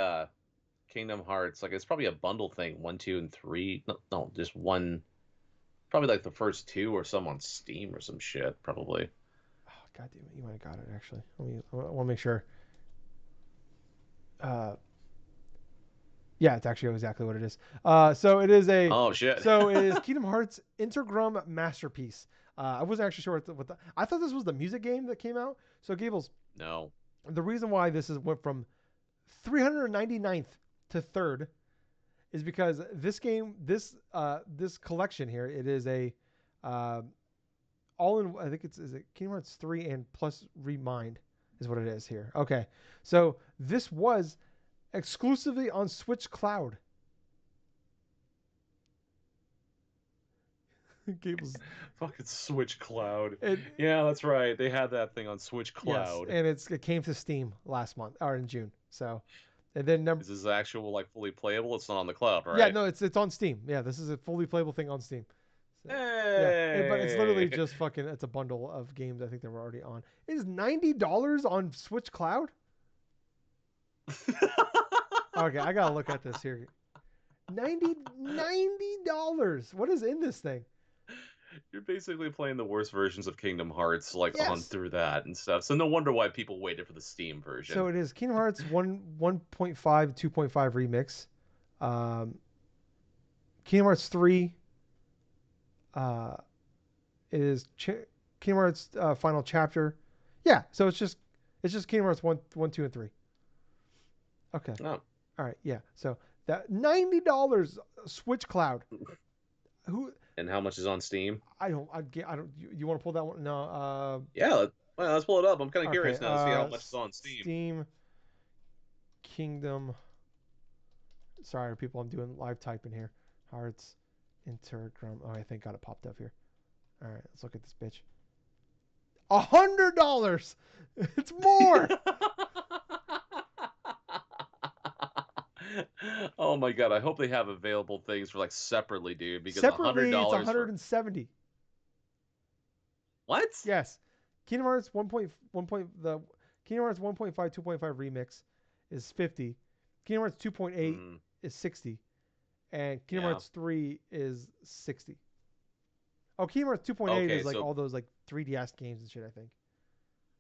Kingdom Hearts. Like it's probably a bundle thing. 1, 2, and 3. No, no, just one. Probably like the first 2 or some on Steam or some shit. Probably. Oh, God damn it! You might have got it actually. I want to make sure. Uh, yeah, it's actually exactly what it is. So it is a. Oh shit. So it is Kingdom Hearts Intergram Masterpiece. I wasn't actually sure I thought this was the music game that came out. So Gables, No. the reason why this is went from 399th to third is because this game, this collection here, it is a uh, all in. I think it's is it Kingdom Hearts 3 and plus Remind is what it is here. Okay, so this was exclusively on Switch Cloud. Gables, Fucking Switch Cloud. it Yeah, that's right. They had that thing on Switch yes, Cloud. and it came to Steam last month or in June. So, and then number Is this actual like fully playable? It's not on the cloud, yeah, right? no, it's on Steam. Yeah, this is a fully playable thing on Steam. So, yeah, but it's literally Hey. just fucking. It's a bundle of games. I think that were already on. It is $90 on Switch Cloud. Okay, I gotta look at this here. $90. What is in this thing? You're basically playing the worst versions of Kingdom Hearts, like on Yes. through that and stuff. So no wonder why people waited for the Steam So version. it is Kingdom Hearts 1.5 2.5 remix. Um, Kingdom Hearts 3 uh, is Kingdom Hearts final chapter. Yeah, so it's just Kingdom Hearts 1, 2, and 3. Okay. Oh, All right. Yeah. So that $90 Switch Cloud. Who and how much is on Steam? I don't. You want to pull that one? No. Yeah, well, let's pull it up. I'm kind of Okay. curious now to see how much is on Steam. Steam Kingdom. Sorry, people. I'm doing live typing here. Hearts Intergram. Oh, I think got it popped up here. All right. Let's look at this bitch. $100. It's more. Oh my god, I hope they have available things for like separately, dude, because a hundred Separately, it's dollars for 170. what? Yes. Kingdom Hearts 1.1 the Kingdom Hearts 1.5 2.5 remix is 50. Kingdom Hearts 2.8 Mm, is 60 and Kingdom yeah. Hearts 3 is 60. Oh, Kingdom Hearts 2.8 Okay, is like so all those like 3DS games and shit, I think.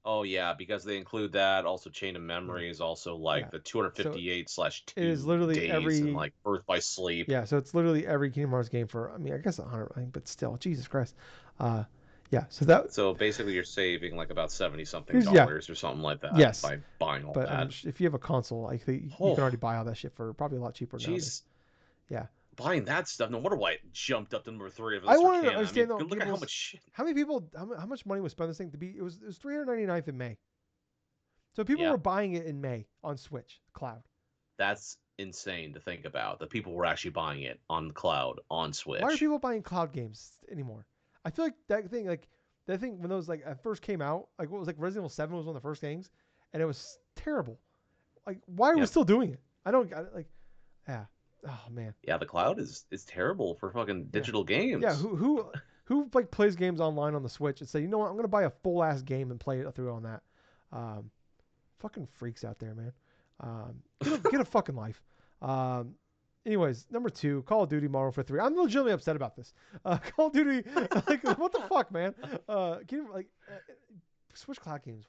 oh yeah, because they include that. Also, Chain of Yeah. Memories, also Yeah. like the So 258 slash it is 2 literally days and every like Birth by Sleep. yeah, so it's literally every Kingdom Hearts game for I mean, I guess 100, but still, Jesus Christ. Uh yeah, so that So basically, you're saving like about 70 something here's yeah, dollars or something like that yes. by buying all But I mean, that. if you have a console, like you can already Oh, buy all that shit for probably a lot cheaper nowadays. jeez. Yeah. Buying that stuff. No wonder why it jumped up to number 3 of the I wanted to Circana. I understand mean, though, look at how much Gables, shit. how many people, how much money was spent on this thing to be? It was 399th in May. So people Yeah, were buying it in May on Switch Cloud. that's insane to think about. That people were actually buying it on the cloud on Why are Switch. people buying cloud games anymore? I feel like that thing when those like at first came out, like what was like Resident Evil 7 was one of the first games, and it was terrible. Like why are we Yep. still doing it? Like yeah. Oh man. Yeah, the cloud is terrible for fucking Yeah. digital Yeah. games. Who like plays games online on the Switch and say, you know what, I'm gonna buy a full ass game and play it through on that. Um, Fucking freaks out there, man. Get a fucking life. Um, anyways, number 2, Call of Duty Modern Warfare 3. I'm legitimately upset about this. Call of Duty, like what the fuck, man? Can you, like Switch Cloud games?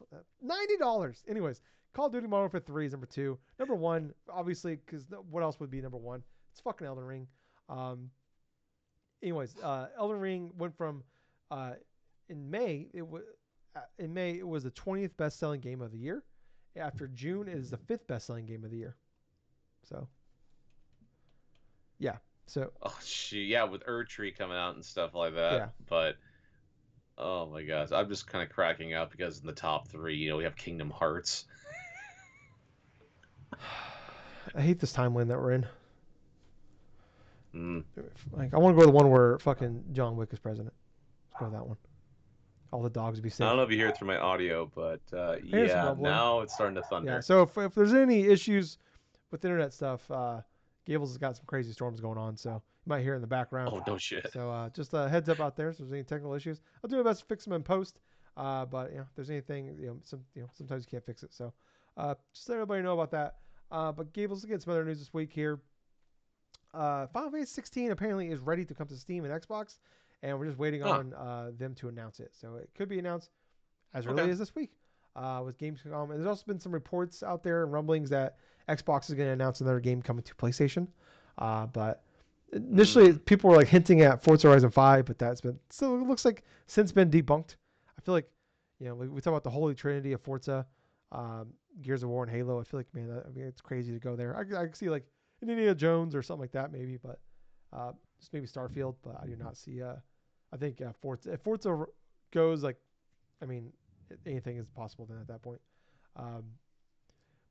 $90. Anyways, Call of Duty Modern Warfare 3 is number 2. Number 1, obviously, because what else would be number 1? It's fucking Elden Ring. Um, anyways, Elden Ring went from uh, in May. In May it was the 20th best selling game of the year. After June, it is the 5th best selling game of the year. So yeah, so Oh, gee, yeah, with Erdtree coming out and stuff like that. yeah, But oh my gosh, I'm just kind of cracking up because in the top 3, we have Kingdom Hearts. I hate this timeline that we're in. Mm. Like I want to go to the one where fucking John Wick is president. Let's go to that one. All the dogs would be I don't safe. know if you hear it through my audio, but I hear some yeah, rumbling. now it's starting to Yeah. thunder. So if there's any issues with internet stuff, Gables has got some crazy storms going on, so you might hear it in the background. Oh, no shit. So just a heads up out there. If there's any technical issues, I'll do my best to fix them in post. But if there's anything, sometimes you can't fix it. So just let everybody know about that. But Gables, let's get some other news this week here. Final Fantasy 16 apparently is ready to come to Steam and Xbox, and we're just waiting Huh. on them to announce it. So it could be announced as early Okay. as this week with Gamescom. And there's also been some reports out there and rumblings that Xbox is going to announce another game coming to PlayStation. But initially, Mm. people were like hinting at Forza Horizon 5, but that's been so it looks like since been debunked. I feel like we talk about the holy trinity of Forza, Gears of War, and Halo. I feel like it's crazy to go there. I can see like an Indiana Jones or something like that maybe, but just maybe Starfield. But I do not see. I think Forza if Forza goes like, I mean, anything is possible then at that point. Um,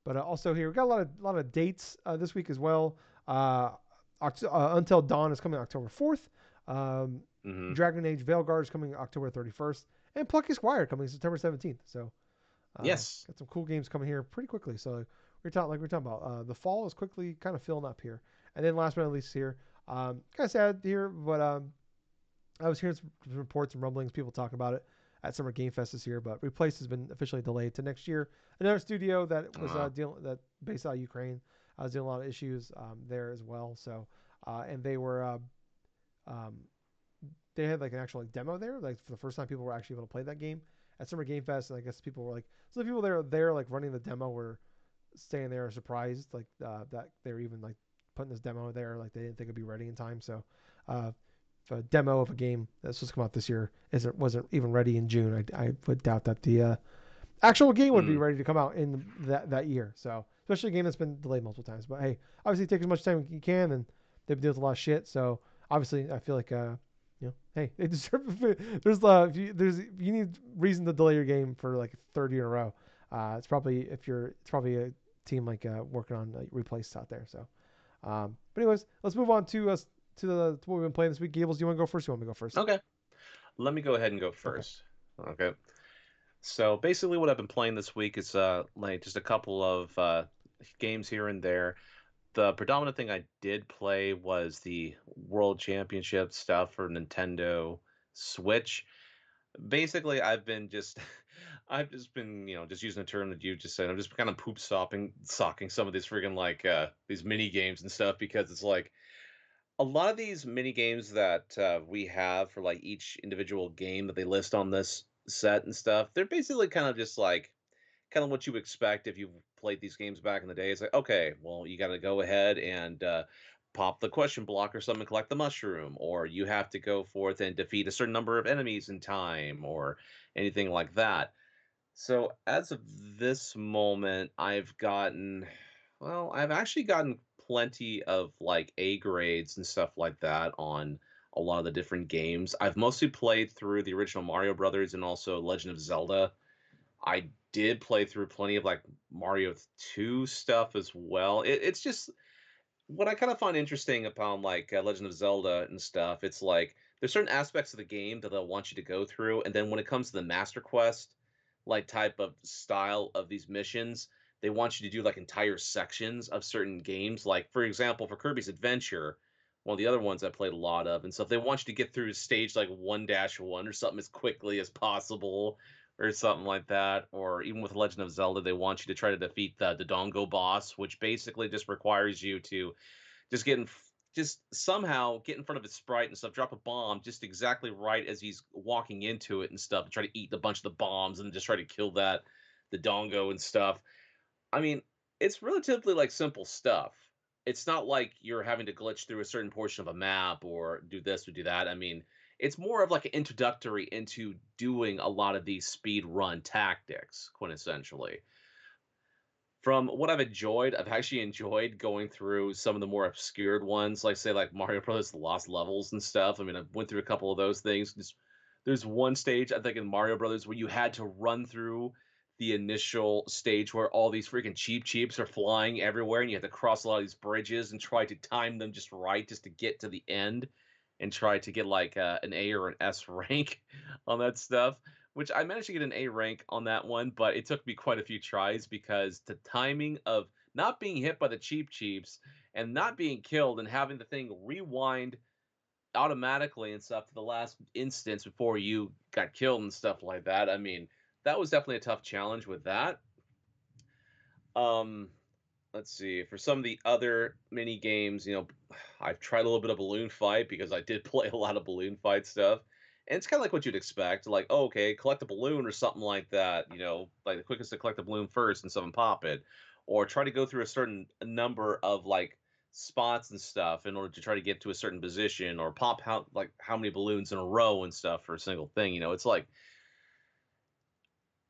but also here we got a lot of dates this week as well. Until Dawn is coming October 4th. Hmm. Dragon Age Veilguard is coming October 31st, and Plucky Squire coming September 17th. So Yes. got some cool games coming here pretty quickly. So we're talking about the fall is quickly kind of filling up here. And then last but not least here, kind of sad here, but I was hearing some reports and rumblings, people talking about it at Summer Game Fest this year, but Replace has been officially delayed to next year. Another studio that was Uh, dealing that based out of Ukraine was dealing a lot of issues there as well. So, and they were um, they had like an actual like demo there, like for the first time people were actually able to play that game at Summer Game Fest, and I guess people were like, so the people there like running the demo were staying there surprised like that they were even like putting this demo there, like they didn't think it'd be ready in time. So, if a demo of a game that's supposed to come out this year wasn't even ready in June, I would doubt that the actual game would be mm, ready to come out in that year. So especially a game that's been delayed multiple times. But hey, obviously take as much time as you can, and they've been dealing with a lot of shit. So obviously I feel like hey, they deserve. If you need reason to delay your game for like 30 in a row, it's probably a team like working on replace out there. So, but anyways, let's move on to us to what we've been playing this week. Gables, do you want to go first? Or you want me to go first? okay, let me go ahead and go Okay. first. Okay. So basically, what I've been playing this week is like just a couple of games here and there. The predominant thing I did play was the World Championship stuff for Nintendo Switch. Basically, I've been just I've just been, just using a term that you just said. I'm just kind of poop socking some of these freaking like these mini games and stuff because it's like a lot of these mini games that we have for like each individual game that they list on this set and stuff. They're basically kind of just like kind of what you expect if you've played these games back in the day. It's like, okay, well, you got to go ahead and pop the question block or something, collect the mushroom, or you have to go forth and defeat a certain number of enemies in time, or anything like that. So as of this moment, I've actually gotten plenty of like A grades and stuff like that on a lot of the different games. I've mostly played through the original Mario Brothers and also Legend of Zelda. I did play through plenty of like Mario 2 stuff as well. It's just what I kind of find interesting upon like Legend of Zelda and stuff. It's like there's certain aspects of the game that they'll want you to go through, and then when it comes to the Master Quest, like type of style of these missions, they want you to do like entire sections of certain games. Like for example, for Kirby's Adventure, one of the other ones I played a lot of, and stuff. They want you to get through stage like 1-1 or something as quickly as possible, or something like that. Or even with Legend of Zelda, they want you to try to defeat the Dongo boss, which basically just requires you to just just somehow get in front of his sprite and stuff, drop a bomb just exactly right as he's walking into it and stuff, and try to eat a bunch of the bombs and just try to kill the dongo and stuff. I mean, it's relatively like simple stuff. It's not like you're having to glitch through a certain portion of a map or do this or do that. I mean, it's more of like an introductory into doing a lot of these speed run tactics, quintessentially. From what I've enjoyed, I've actually enjoyed going through some of the more obscured ones, like say like Mario Brothers: The Lost Levels and stuff. I mean, I went through a couple of those things. There's one stage I think in Mario Brothers where you had to run through the initial stage where all these freaking cheaps are flying everywhere, and you have to cross a lot of these bridges and try to time them just right just to get to the end and try to get like an A or an S rank on that stuff, which I managed to get an A rank on that one, but it took me quite a few tries because the timing of not being hit by the cheaps and not being killed and having the thing rewind automatically and stuff to the last instance before you got killed and stuff like that. I mean, that was definitely a tough challenge with that. Um, let's see. For some of the other mini games, I've tried a little bit of balloon fight because I did play a lot of balloon fight stuff. And it's kind of like what you'd expect, like, oh, okay, collect a balloon or something like that. Like the quickest to collect a balloon first and stuff and pop it, or try to go through a certain number of like spots and stuff in order to try to get to a certain position, or pop how many balloons in a row and stuff for a single thing. It's like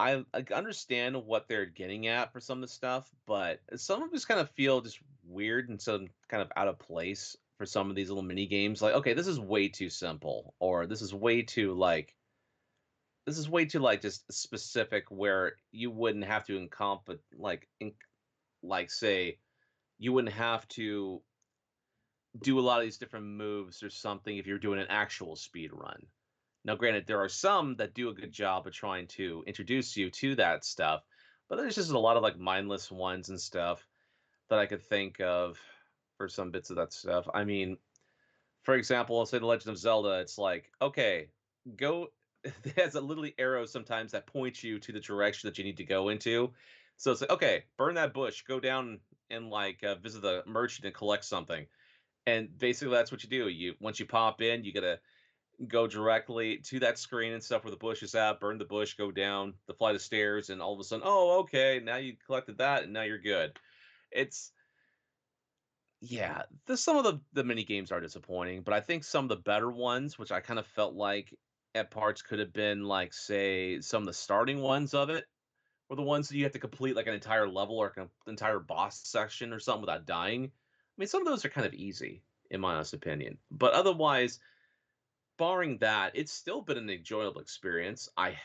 I understand what they're getting at for some of the stuff, but some of them just kind of feel just weird and some kind of out of place for some of these little mini games. Like, okay, this is way too simple, or this is way too like just specific where you wouldn't have to like say you wouldn't have to do a lot of these different moves or something if you're doing an actual speed run. Now, granted, there are some that do a good job of trying to introduce you to that stuff, but there's just a lot of like mindless ones and stuff that I could think of for some bits of that stuff. I mean, For example, let's say The Legend of Zelda, it's like, okay, go it has a literally arrow sometimes that points you to the direction that you need to go into. So it's like, okay, burn that bush, go down and like visit the merchant and collect something. And basically that's what you do. You once you pop in, you gotta go directly to that screen and stuff where the bush is at, burn the bush, go down the flight of stairs, and all of a sudden, oh, okay, now you collected that and now you're good. It's yeah, some of the mini games are disappointing, but I think some of the better ones, which I kind of felt like at parts could have been like, say, some of the starting ones of it, were the ones that you have to complete like an entire level or an entire boss section or something without dying. I mean, some of those are kind of easy, in my honest opinion. But otherwise, barring that, it's still been an enjoyable experience. I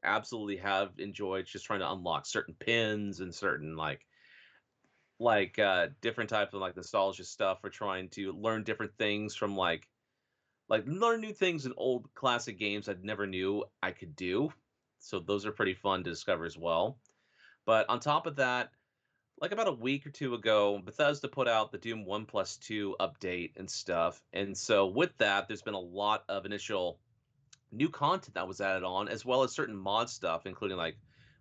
absolutely have enjoyed just trying to unlock certain pins and certain different types of like nostalgia stuff for trying to learn different things from like learn new things in old classic games I never knew I could do. So those are pretty fun to discover as well. But on top of that, like about a week or two ago, Bethesda put out the Doom 1 plus 2 update and stuff. And so with that, there's been a lot of initial new content that was added on, as well as certain mod stuff, including like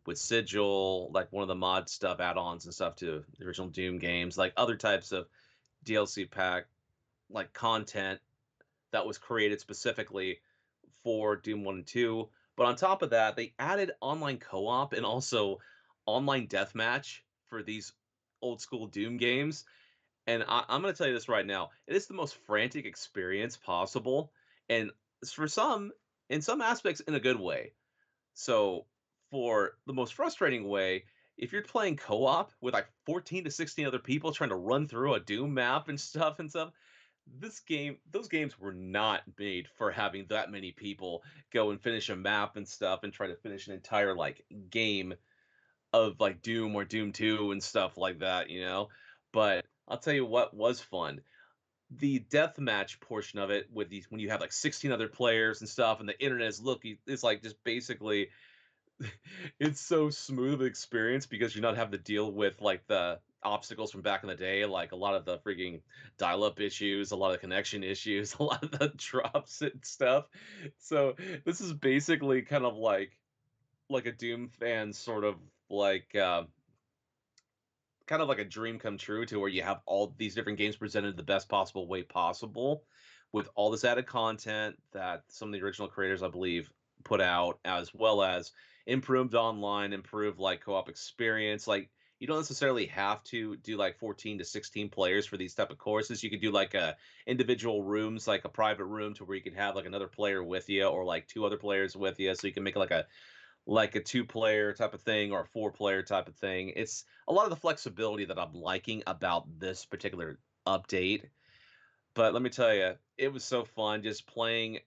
with Sigil, like one of the mod stuff add-ons and stuff to the original Doom games, like other types of DLC pack like content that was created specifically for Doom 1 and 2. But on top of that, they added online co-op and also online deathmatch for these old school Doom games. And I'm going to tell you this right now. It is the most frantic experience possible. And for some, in some aspects, in a good way. So, for the most frustrating way, if you're playing co-op with like 14 to 16 other people trying to run through a Doom map and stuff, those games were not made for having that many people go and finish a map and stuff and try to finish an entire like game of like Doom or Doom 2 and stuff like that, you know? But I'll tell you what was fun. The deathmatch portion of it with these when you have like 16 other players and stuff and the internet is looking it's like just basically it's so smooth of an experience because you're not having to deal with like the obstacles from back in the day, like a lot of the freaking dial-up issues, a lot of connection issues, a lot of the drops and stuff. So this is basically kind of like a Doom fan sort of like kind of like a dream come true to where you have all these different games presented the best possible way possible with all this added content that some of the original creators, I believe, put out, as well as improved online, improved like co-op experience. Like you don't necessarily have to do like 14 to 16 players for these type of courses. You could do like a individual rooms, like a private room to where you can have like another player with you or like two other players with you. So you can make like a two-player type of thing or a four-player type of thing. It's a lot of the flexibility that I'm liking about this particular update. But let me tell you, it was so fun just playing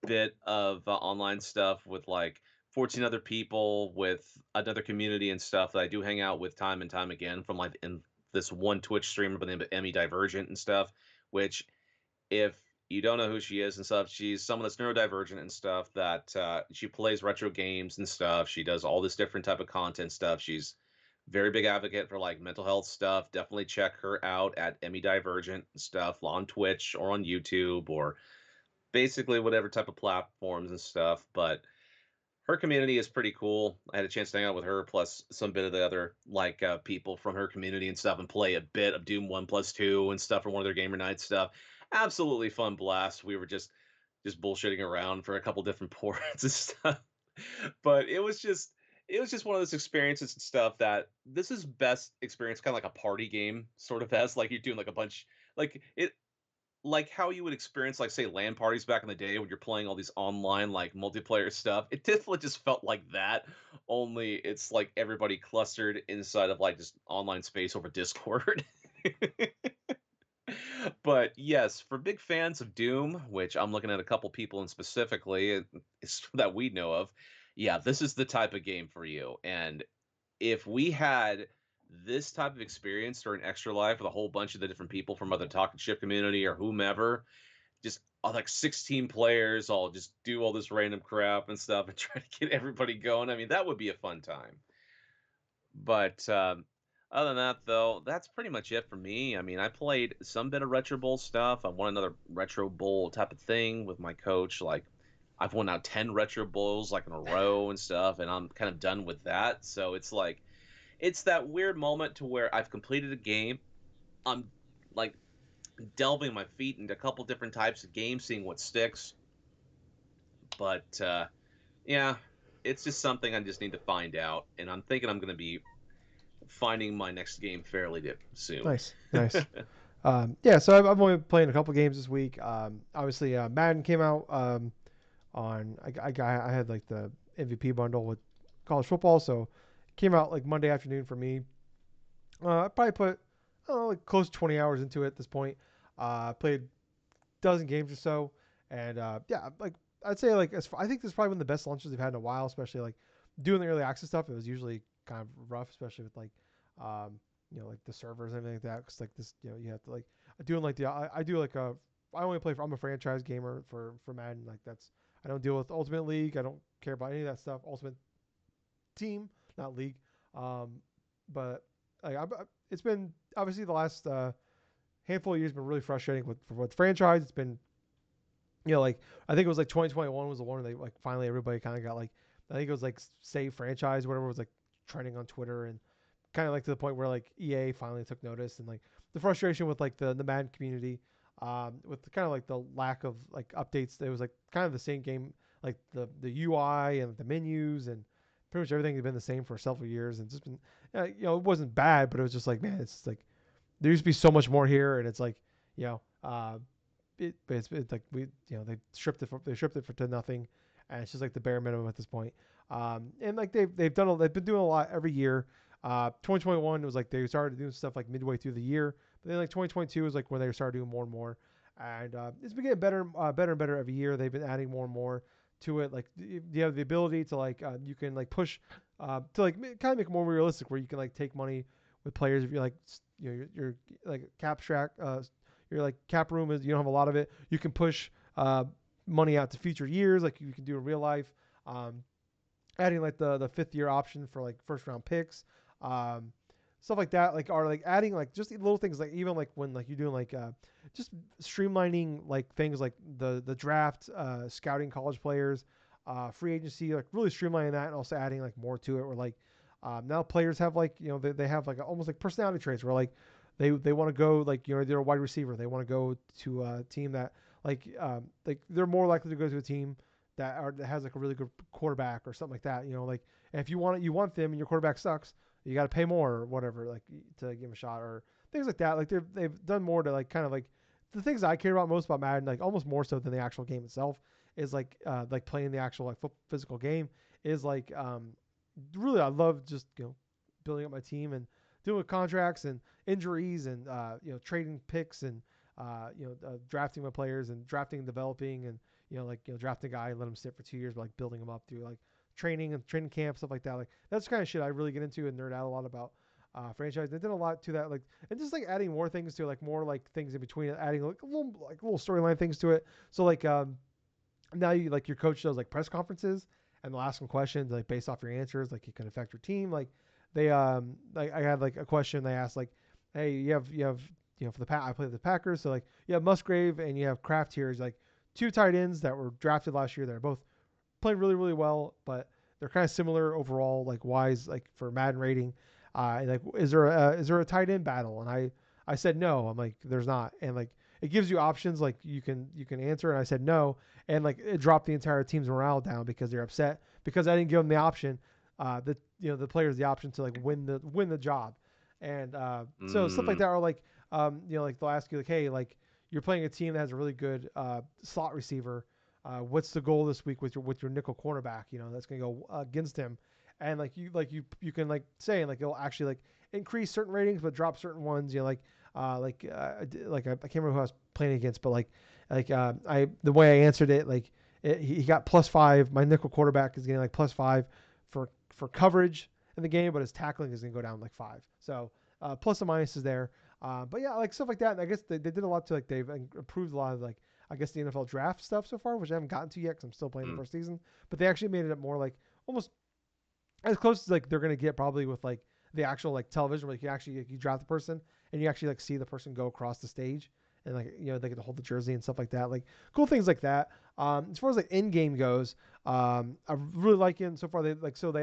bit of online stuff with like 14 other people with another community and stuff that I do hang out with time and time again from like in this one Twitch streamer by the name of Emmy Divergent and stuff, which if you don't know who she is and stuff, she's someone that's neurodivergent and stuff. That she plays retro games and stuff. She does all this different type of content stuff. She's very big advocate for like mental health stuff. Definitely check her out at Emmy Divergent and stuff on Twitch or on YouTube or basically whatever type of platforms and stuff. But her community is pretty cool. I had a chance to hang out with her plus some bit of the other people from her community and stuff and play a bit of Doom 1 plus 2 and stuff for one of their gamer night stuff. Absolutely fun blast. We were just bullshitting around for a couple different ports and stuff. But it was just one of those experiences and stuff that this is best experience kind of like a party game sort of as like you're doing like a bunch like it like how you would experience like say LAN parties back in the day when you're playing all these online like multiplayer stuff. It definitely just felt like that, only it's like everybody clustered inside of like just online space over Discord. But yes, for big fans of Doom, which I'm looking at a couple people in specifically that we know of, yeah, this is the type of game for you. And if we had this type of experience during Extra Life with a whole bunch of the different people from other Talking Ship community or whomever, just like 16 players all just do all this random crap and stuff and try to get everybody going. I mean, that would be a fun time. But Other than that, though, that's pretty much it for me. I mean, I played some bit of Retro Bowl stuff. I won another Retro Bowl type of thing with my coach. Like, I've won now 10 Retro Bowls like in a row and stuff, and I'm kind of done with that. So it's like, it's that weird moment to where I've completed a game. I'm like delving my feet into a couple different types of games, seeing what sticks. But yeah, it's just something I just need to find out, and I'm thinking I'm going to be finding my next game fairly soon. Nice, nice. Yeah, so I've only been playing a couple games this week. Obviously, Madden came out on. I had like the MVP bundle with college football, so it came out like Monday afternoon for me. I probably put I don't know, like close to 20 hours into it at this point. Played a dozen games or so, and yeah, like I'd say like I think this is probably one of the best launches they've had in a while, especially like doing the early access stuff. It was usually kind of rough, especially with like um, like the servers and everything like that. Cause like this, you have to like doing like I do like a I only play for I'm a franchise gamer for Madden. Like that's I don't deal with Ultimate League. I don't care about any of that stuff. Ultimate Team, not League. Um, but like it's been obviously the last handful of years been really frustrating with franchise. It's been like I think it was like 2021 was the one where they like finally everybody kind of got like I think it was like save franchise whatever was like trending on Twitter and kind of like to the point where like EA finally took notice and like the frustration with like the Madden community with kind of like the lack of like updates. It was like kind of the same game like the UI and the menus and pretty much everything had been the same for several years and just been it wasn't bad but it was just like man it's like there used to be so much more here and it's like you know it's like they stripped it for to nothing, and it's just like the bare minimum at this point. And like they've been doing a lot every year. 2021 was like they started doing stuff like midway through the year, but then like 2022 was like when they started doing more and more, and it's been getting better and better every year. They've been adding more and more to it. Like you have the ability to like you can like push to like kind of make it more realistic, where you can like take money with players if you're like you're like cap track your like cap room is you don't have a lot of it. You can push money out to future years, like you can do in real life. Um, Adding like the fifth year option for like first round picks, um, stuff like that. Like are like adding like just little things like even like when like you're doing like just streamlining like things like the draft, scouting college players, free agency, like really streamlining that and also adding like more to it. Where like now players have like they have like almost like personality traits where they want to go like they're a wide receiver. They want to go to a team that like they're more likely to go to a team that has like a really good quarterback or something like that. Like and if you want them and your quarterback sucks, you got to pay more or whatever like to give him a shot or things like that. Like they've done more to like kind of like the things I care about most about Madden, like almost more so than the actual game itself, is like playing the actual like physical game is like really I love just building up my team and doing contracts and injuries and trading picks and drafting my players and drafting and developing and draft a guy and let him sit for 2 years, but like building him up through like training and training camp stuff like that. Like that's the kind of shit I really get into and nerd out a lot about franchise. They did a lot to that, like and just like adding more things to it, like more like things in between it, adding like little storyline things to it. So like now you like your coach does like press conferences and they'll ask them questions like based off your answers, like it can affect your team. Like they like I had like a question they asked like, hey, you have for the I play the Packers, so like you have Musgrave and you have Kraft here is like two tight ends that were drafted last year. They're both playing really really well, but they're kind of similar overall like wise like for Madden rating. And like is there a tight end battle? And I said no. I'm like there's not, and like it gives you options like you can answer, and I said no, and like it dropped the entire team's morale down because they're upset because I didn't give them the option, the players the option to like win the job, and so stuff like Mm. that are like like they'll ask you like hey like you're playing a team that has a really good slot receiver. What's the goal this week with your nickel cornerback? That's gonna go against him, and like you can like say and like it'll actually like increase certain ratings but drop certain ones. I can't remember who I was playing against, but I the way I answered it he got +5. My nickel quarterback is getting like +5 for coverage in the game, but his tackling is gonna go down like 5. So plus and minuses there. But yeah, like stuff like that. And I guess they did a lot to like they've improved a lot of like I guess the NFL draft stuff so far, which I haven't gotten to yet because I'm still playing the Mm. first season. But they actually made it more like almost as close as like they're gonna get probably with like the actual like television where you actually like, you draft the person and you actually like see the person go across the stage and like they get to hold the jersey and stuff like that. Like cool things like that. As far as like in game goes, I really like it so far. They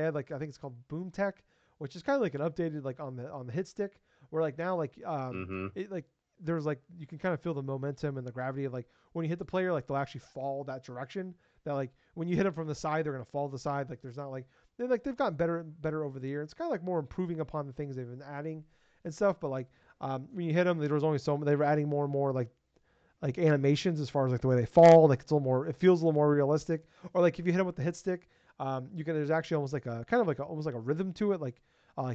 had like I think it's called Boom Tech, which is kind of like an updated like on the hit stick where like now like Mm-hmm. it like there's like you can kind of feel the momentum and the gravity of like when you hit the player like they'll actually fall that direction. That like when you hit them from the side they're gonna fall to the side. Like there's not like they've gotten better and better over the year. It's kind of like more improving upon the things they've been adding and stuff. But like when you hit them, there was only so they were adding more and more like animations as far as like the way they fall. Like it's a little more, it feels a little more realistic. Or like if you hit them with the hit stick, you can there's actually almost like a kind of like almost like a rhythm to it. Like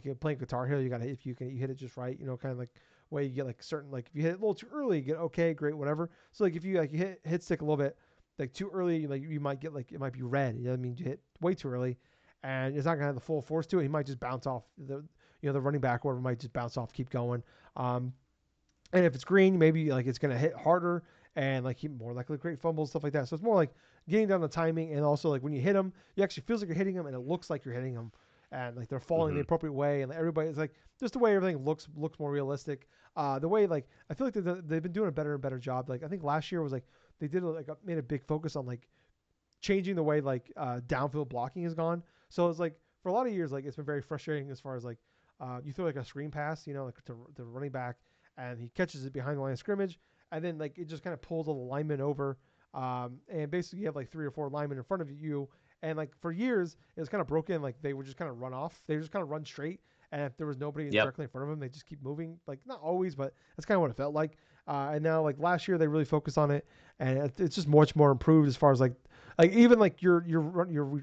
you're playing Guitar Hero, you gotta if you hit it just right, kind of like way you get like certain like if you hit it a little too early, you get okay, great, whatever. So like if you like you hit stick a little bit like too early, like you might get like it might be red. You know what I mean? You hit way too early, and it's not gonna have the full force to it. He might just bounce off the running back or whatever might just bounce off, keep going. Um, and if it's green, maybe like it's gonna hit harder and like more likely to create fumbles, stuff like that. So it's more like getting down the timing and also like when you hit them, you actually feels like you're hitting them and it looks like you're hitting them and like they're falling the Mm-hmm. appropriate way and everybody's like just the way everything looks more realistic. The way like I feel like they've been doing a better and better job. Like I think last year was like they did like made a big focus on like changing the way like downfield blocking has gone. So it's like for a lot of years like it's been very frustrating as far as like you throw like a screen pass, like to the running back, and he catches it behind the line of scrimmage, and then like it just kind of pulls all the linemen over, and basically you have like 3 or 4 linemen in front of you, and like for years it was kind of broken. Like they would just kind of run off, they would just kind of run straight, and if there was nobody Yep. directly in front of them, they just keep moving. Like not always, but that's kind of what it felt like. And now like last year they really focused on it, and it's just much more improved as far as like even like your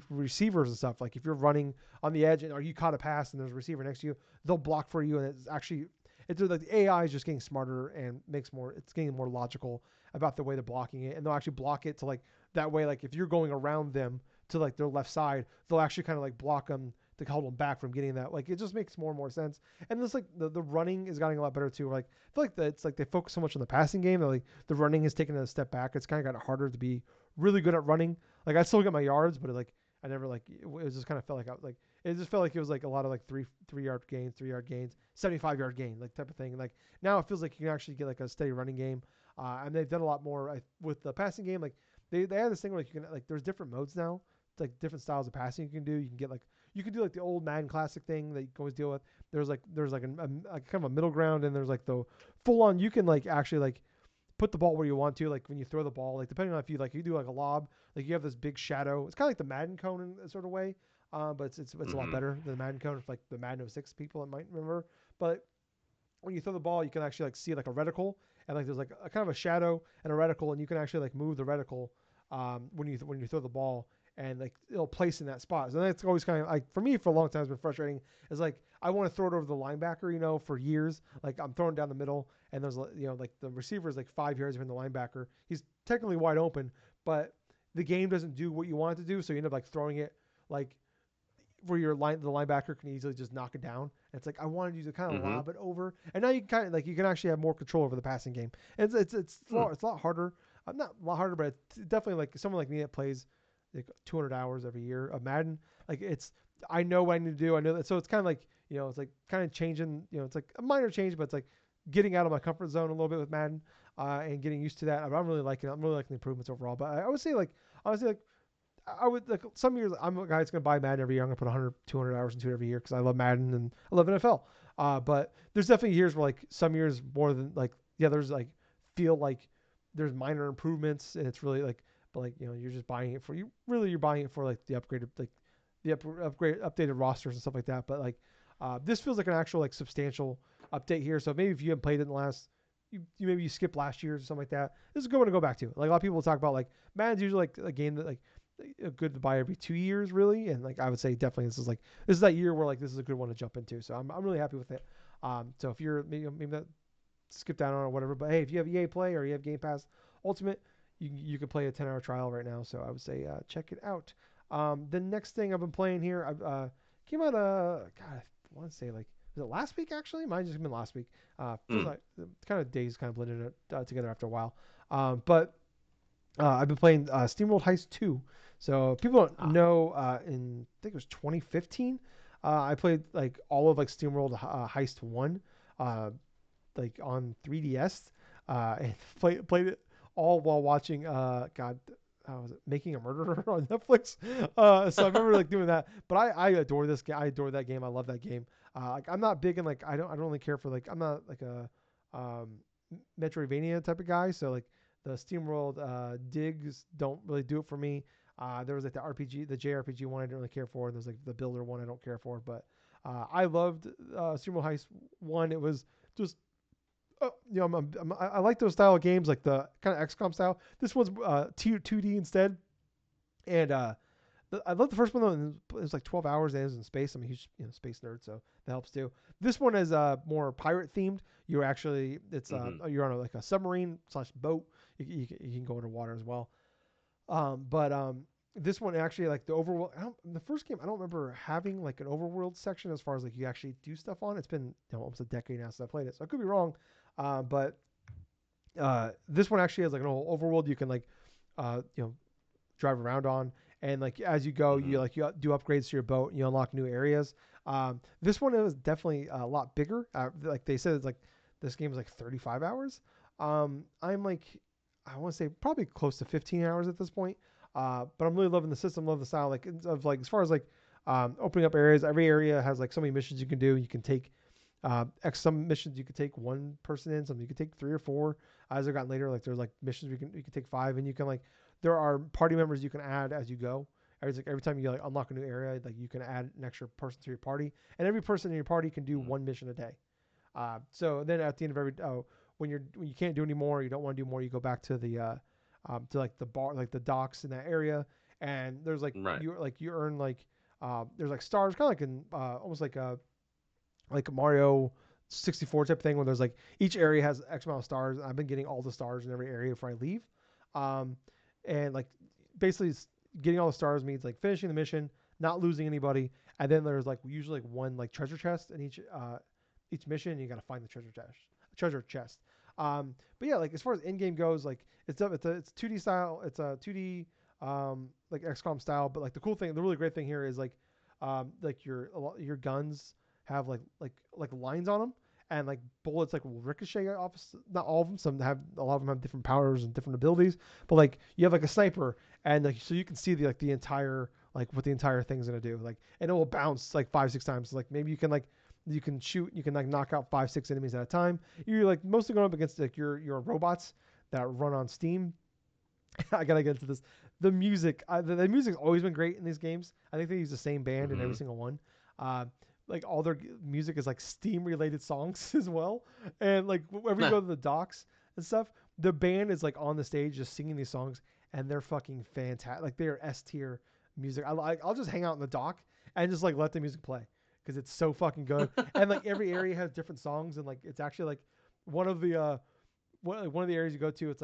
receivers and stuff. Like if you're running on the edge and or you caught a pass and there's a receiver next to you, they'll block for you, and it's actually it's like the AI is just getting smarter and it's getting more logical about the way they're blocking it, and they'll actually block it to like that way. Like if you're going around them to like their left side, they'll actually kind of like block them to hold them back from getting that. Like it just makes more and more sense. And this like the running is getting a lot better too. Like I feel like it's like they focus so much on the passing game that like the running has taken a step back. It's kind of gotten harder to be really good at running. Like I still get my yards, but like I never like it was just kind of felt like it just felt like it was like a lot of like three yard gains, 3 yard gains, 75 yard gain, like type of thing. And like now it feels like you can actually get like a steady running game. And they've done a lot more with the passing game. Like they have this thing where like you can like there's different modes now. It's like different styles of passing you can do. You can get like you can do like the old Madden classic thing that you can always deal with. There's like a kind of a middle ground, and there's like the full on. You can like actually like put the ball where you want to. Like when you throw the ball, like depending on if you do like a lob, like you have this big shadow. It's kind of like the Madden cone in a sort of way, but it's a lot Mm-hmm. better than the Madden cone. If like the Madden 06 people that might remember, but when you throw the ball, you can actually like see like a reticle, and like there's like a kind of a shadow and a reticle, and you can actually like move the reticle when you throw the ball, and like it'll place in that spot. So that's always kind of like for me for a long time it's been frustrating. Is like I want to throw it over the linebacker, for years. Like I'm throwing down the middle, and there's like the receiver is like 5 yards from the linebacker. He's technically wide open, but the game doesn't do what you want it to do, so you end up like throwing it like where the linebacker can easily just knock it down. And it's like I wanted you to kind of Mm-hmm. lob it over, and now you can kind of like you can actually have more control over the passing game. And it's a lot harder. Not a lot harder, but it's definitely like someone like me that plays like 200 hours every year of Madden. Like I know what I need to do. I know that, so it's kind of like it's like kind of changing. It's like a minor change, but it's like getting out of my comfort zone a little bit with Madden, and getting used to that. I'm really liking it. I'm really liking the improvements overall. But I would say like honestly like I would like some years I'm a guy that's gonna buy Madden every year. I'm gonna put 100, 200 hours into it every year because I love Madden and I love NFL. But there's definitely years where like some years more than like the others like feel like there's minor improvements and it's really like but like you're just buying it for you're buying it for like the upgraded like the upgrade updated rosters and stuff like that. But like this feels like an actual like substantial update here. So maybe if you haven't played it in the last you maybe you skipped last year or something like that. This is a good one to go back to. Like a lot of people will talk about like Madden's usually like a game that like good to buy every 2 years really, and like I would say definitely this is that year where like this is a good one to jump into. So I'm really happy with it. So if you're maybe not skip down on it or whatever, but hey, if you have EA Play or you have Game Pass Ultimate, you can play a 10-hour trial right now. So I would say check it out. The next thing I've been playing here, I came out God, I want to say like was it last week actually? Might have just been last week. Feels Mm. like kind of days kind of blended together after a while. But I've been playing SteamWorld Heist 2. So people don't Ah. know, in I think it was 2015, I played like all of like SteamWorld Heist 1, like on 3DS, and played it all while watching God, how was it, Making a Murderer on Netflix. So I remember like doing that. But I adore this game. I adore that game. I love that game. Like I'm not big in like I don't really care for like I'm not like a um, Metroidvania type of guy. So like the SteamWorld digs don't really do it for me. There was like the RPG, the JRPG one I didn't really care for. And there's like the Builder one I don't care for. But I loved SteamWorld Heist one. It was just I like those style of games, like the kind of XCOM style. This one's 2D instead, and I love the first one though. It was like 12 hours and it was in space. I'm a huge space nerd, so that helps too. This one is more pirate themed. You're actually Hmm. you're on like a submarine slash boat. You can go underwater as well. But this one actually like the overworld. The first game I don't remember having like an overworld section as far as like you actually do stuff on. It's been almost a decade now since I played it, so I could be wrong. But this one actually has like an whole overworld you can like you know drive around on, and like as you go Hmm. you like you do upgrades to your boat and you unlock new areas. This one is definitely a lot bigger. Like they said, it's like this game is like 35 hours. I'm like I want to say probably close to 15 hours at this point. But I'm really loving the system, love the style, like of like as far as like opening up areas. Every area has like so many missions you can do. You can take some missions you could take one person in, some you could take three or four. As I got later, like there's like missions you can take five, and you can like there are party members you can add as you go. Every time you like unlock a new area, like you can add an extra person to your party, and every person in your party can do one mission a day. So then at the end of every when you can't do any more, you don't want to do more, you go back to like the bar, like the docks in that area, and there's Right. like you earn like there's like stars, kind of like in almost like a Mario 64 type thing where there's like each area has X amount of stars. I've been getting all the stars in every area before I leave. Um, and like basically getting all the stars means like finishing the mission, not losing anybody. And then there's like usually like one like treasure chest in each mission. And you got to find the treasure chest. But yeah, like as far as in game goes, like it's 2D style. It's a 2D like XCOM style. But like the really great thing here is like your guns have like lines on them, and like bullets like will ricochet off. Not all of them. A lot of them have different powers and different abilities. But like you have like a sniper, and like so you can see the entire like what the entire thing's gonna do. Like and it will bounce like 5 6 times. So, like maybe you can shoot, you can like knock out 5 6 enemies at a time. You're like mostly going up against like your robots that run on Steam. I gotta get into this. The music, the music's always been great in these games. I think they use the same band in every Hmm. single one. Uh, like all their music is like Steam related songs as well. And like whenever you go to the docks and stuff, the band is like on the stage just singing these songs, and they're fucking fantastic. Like they're S tier music. I'll just hang out in the dock and just like let the music play because it's so fucking good. And like every area has different songs, and like it's actually like one of the one of the areas you go to, it's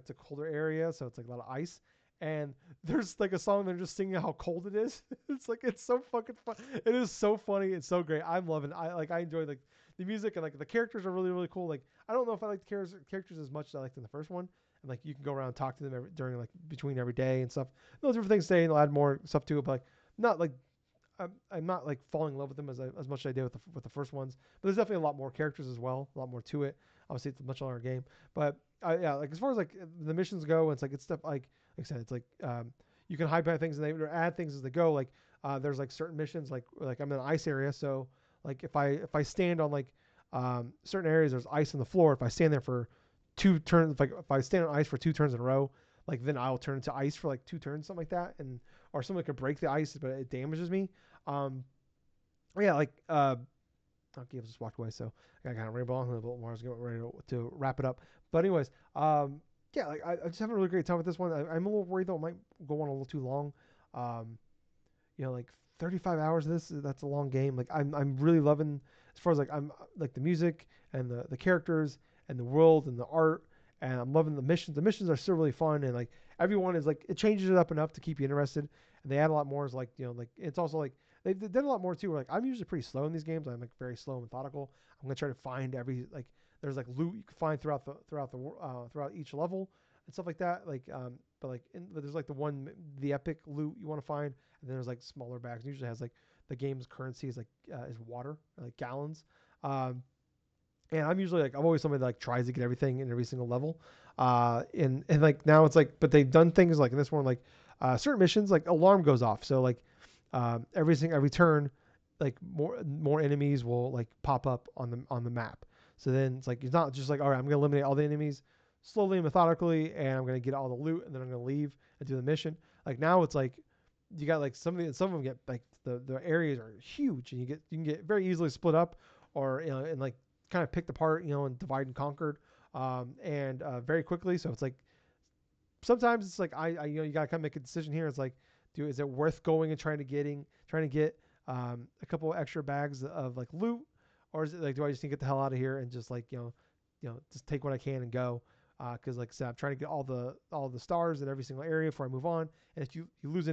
a colder area, so it's like a lot of ice. And there's like a song they're just singing how cold it is. It's so fucking fun. It is so funny. It's so great. I'm loving. I enjoy like the music, and like the characters are really cool. Like I don't know if I like the characters as much as I liked in the first one. And like you can go around and talk to them during like between every day and stuff. Those different things say, and they'll add more stuff to it. But like not like I'm not like falling in love with them as much as I did with the first ones. But there's definitely a lot more characters as well, a lot more to it. Obviously, it's a much longer game, but yeah, like as far as like the missions go, it's stuff like I said, it's like you can hide behind things and they add things as they go. Like there's like certain missions like I'm in an ice area, so like if I stand on like certain areas, there's ice on the floor. If I stand there for 2 turns, like if I stand on ice for 2 turns in a row, like then I'll turn into ice for like 2 turns, something like that, and or something could break the ice, but it damages me. Um, yeah, like Gabe just walked away, so I kind of ramble on a little bit more. I was getting ready to wrap it up, but anyways, yeah, like I just having a really great time with this one. I'm a little worried though it might go on a little too long. Um, like 35 hours of this, that's a long game. Like I'm really loving as far as like I'm like the music and the characters and the world and the art, and I'm loving the missions. The missions are still really fun, and like everyone is like it changes it up enough to keep you interested, and they add a lot more. Is like like it's also like they've done a lot more too. Where like I'm usually pretty slow in these games. I'm like very slow and methodical. I'm gonna try to find every like there's like loot you can find throughout each level and stuff like that. Like but there's like the epic loot you want to find, and then there's like smaller bags. It usually has like the game's currency is water, like gallons. Um, and I'm usually like I'm always somebody that like tries to get everything in every single level. And like now it's like, but they've done things like in this one like certain missions like alarm goes off, so like every turn like more enemies will like pop up on the map. So then it's like it's not just like all right, I'm gonna eliminate all the enemies slowly and methodically, and I'm gonna get all the loot, and then I'm gonna leave and do the mission. Like now it's like you got like some of them get like the areas are huge, and you can get very easily split up, or and like kind of picked apart, and divide and conquered, and very quickly. So it's like sometimes it's like I you gotta kind of make a decision here. It's like, is it worth going and trying to get a couple extra bags of like loot, or is it like do I just need to get the hell out of here and just like just take what I can and go? Because like I said, I'm trying to get all the stars in every single area before I move on. And if you lose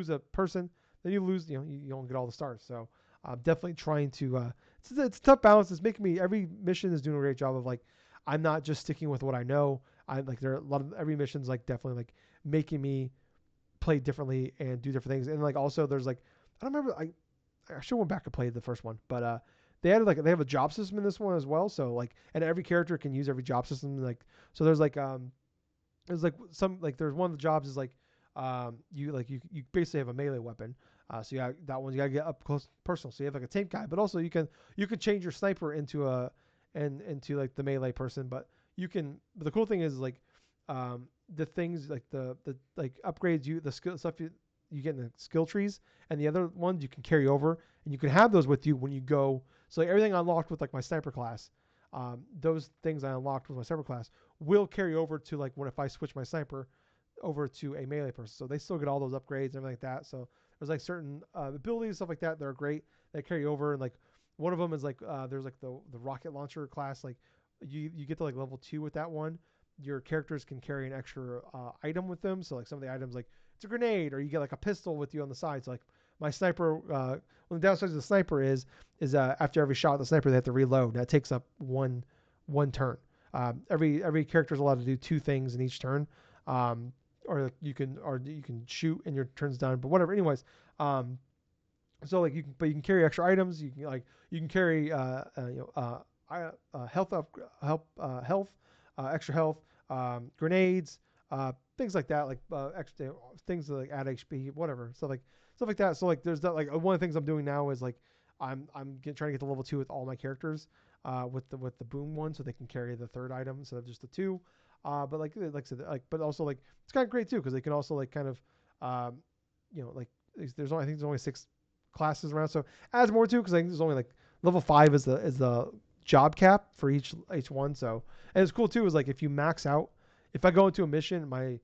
a person, then you lose you don't get all the stars. So I'm definitely trying to. It's a tough balance. It's making me every mission is doing a great job of like I'm not just sticking with what I know. I like there are a lot of every mission's like definitely like making me play differently and do different things. And like also there's like I don't remember I should went back and played the first one, but they have a job system in this one as well. So like and every character can use every job system. Like so there's like some like there's one of the jobs is like you basically have a melee weapon. So you got that one you gotta get up close personal. So you have like a tank guy, but also you can change your sniper into into like the melee person. But but the cool thing is like the things like the like upgrades the skill stuff you get in the skill trees, and the other ones you can carry over, and you can have those with you when you go. So like everything I unlocked with like my sniper class, those things I unlocked with my sniper class will carry over to like when if I switch my sniper over to a melee person. So they still get all those upgrades and everything like that. So there's like certain abilities stuff like that that are great that carry over. And like one of them is like there's like the rocket launcher class. Like you get to like level 2 with that one. Your characters can carry an extra item with them. So like some of the items like it's a grenade, or you get like a pistol with you on the side. So like my sniper, one of the downsides of the sniper is after every shot, the sniper they have to reload. That takes up one turn. Every character is allowed to do 2 things in each turn, or you can shoot and your turn's done. But whatever. Anyways, so like you can carry extra items. You can carry health extra health, grenades, things like that, like extra things that like add HP, whatever, stuff like that. So like there's that like one of the things I'm doing now is like trying to get to level 2 with all my characters, with the boom one, so they can carry the third item instead of just the 2. But like I said, like but also like it's kind of great too because they can also like kind of like there's only I think there's only 6 classes around, so adds more too because I think there's only like level 5 is the job cap for each one. So and it's cool too is like if you max out, if I go into a mission, my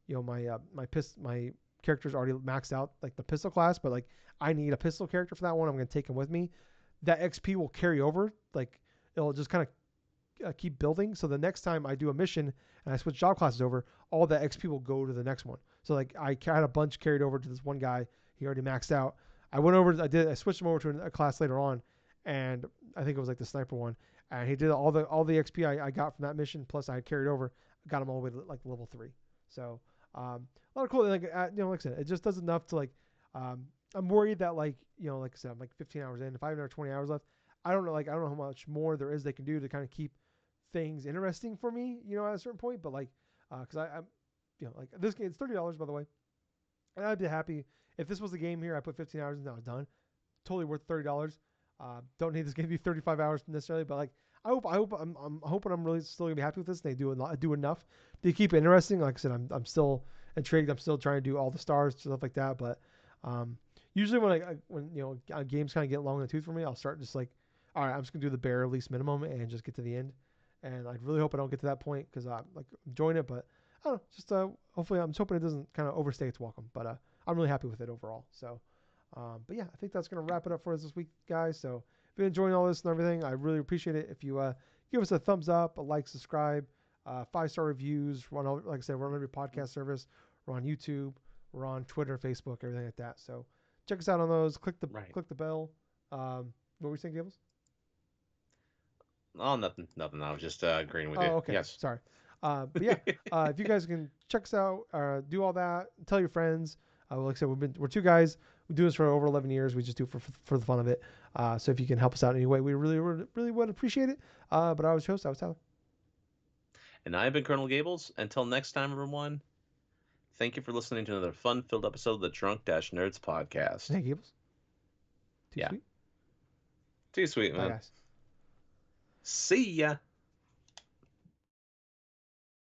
my character's already maxed out like the pistol class, but like I need a pistol character for that one. I'm gonna take him with me. That XP will carry over. Like it'll just kind of keep building. So the next time I do a mission and I switch job classes over, all that XP will go to the next one. So like I had a bunch carried over to this one guy. He already maxed out. I switched him over to a class later on, and I think it was like the sniper one. And he did all the XP I got from that mission. Plus I had carried over, got him all the way to like level 3. So a lot of cool. Like like I said, it just does enough to like. I'm worried that like like I said, I'm like 15 hours in. If I have another 20 hours left, I don't know. Like I don't know how much more there is they can do to kind of keep things interesting for me. At a certain point, but like because I'm like this game, it's $30 by the way, and I'd be happy if this was the game here. I put 15 hours and I was done. Totally worth $30. Don't need this game to be 35 hours necessarily, but like I'm hoping I'm really still gonna be happy with this. And they do enough to keep it interesting. Like I said, I'm still intrigued. I'm still trying to do all the stars stuff like that. But usually when games kind of get long in the tooth for me, I'll start just like, all right, I'm just gonna do the bare least minimum and just get to the end. And I really hope I don't get to that point because I'm like enjoying it. But I don't know. Just hopefully I'm just hoping it doesn't kind of overstay its welcome. But I'm really happy with it overall. So. But yeah, I think that's going to wrap it up for us this week, guys. So if you're enjoying all this and everything, I really appreciate it. If you give us a thumbs up, a like, subscribe, 5-star reviews. Like I said, we're on every podcast service. We're on YouTube. We're on Twitter, Facebook, everything like that. So check us out on those. Click Right. the bell. What were you saying, Gables? Oh, nothing, nothing. I was just agreeing with you. Oh, okay. Yes. Sorry. But yeah, if you guys can check us out, do all that, tell your friends. Like I said, we're two guys. We do this for over 11 years. We just do it for the fun of it. So if you can help us out in any way, we really would appreciate it. But I was your host. I was Tyler. And I've been Colonel Gables. Until next time, everyone, thank you for listening to another fun-filled episode of the Drunk-Nerds podcast. Hey, Gables. Too Yeah. sweet. Too sweet, Bye, man. guys. See ya.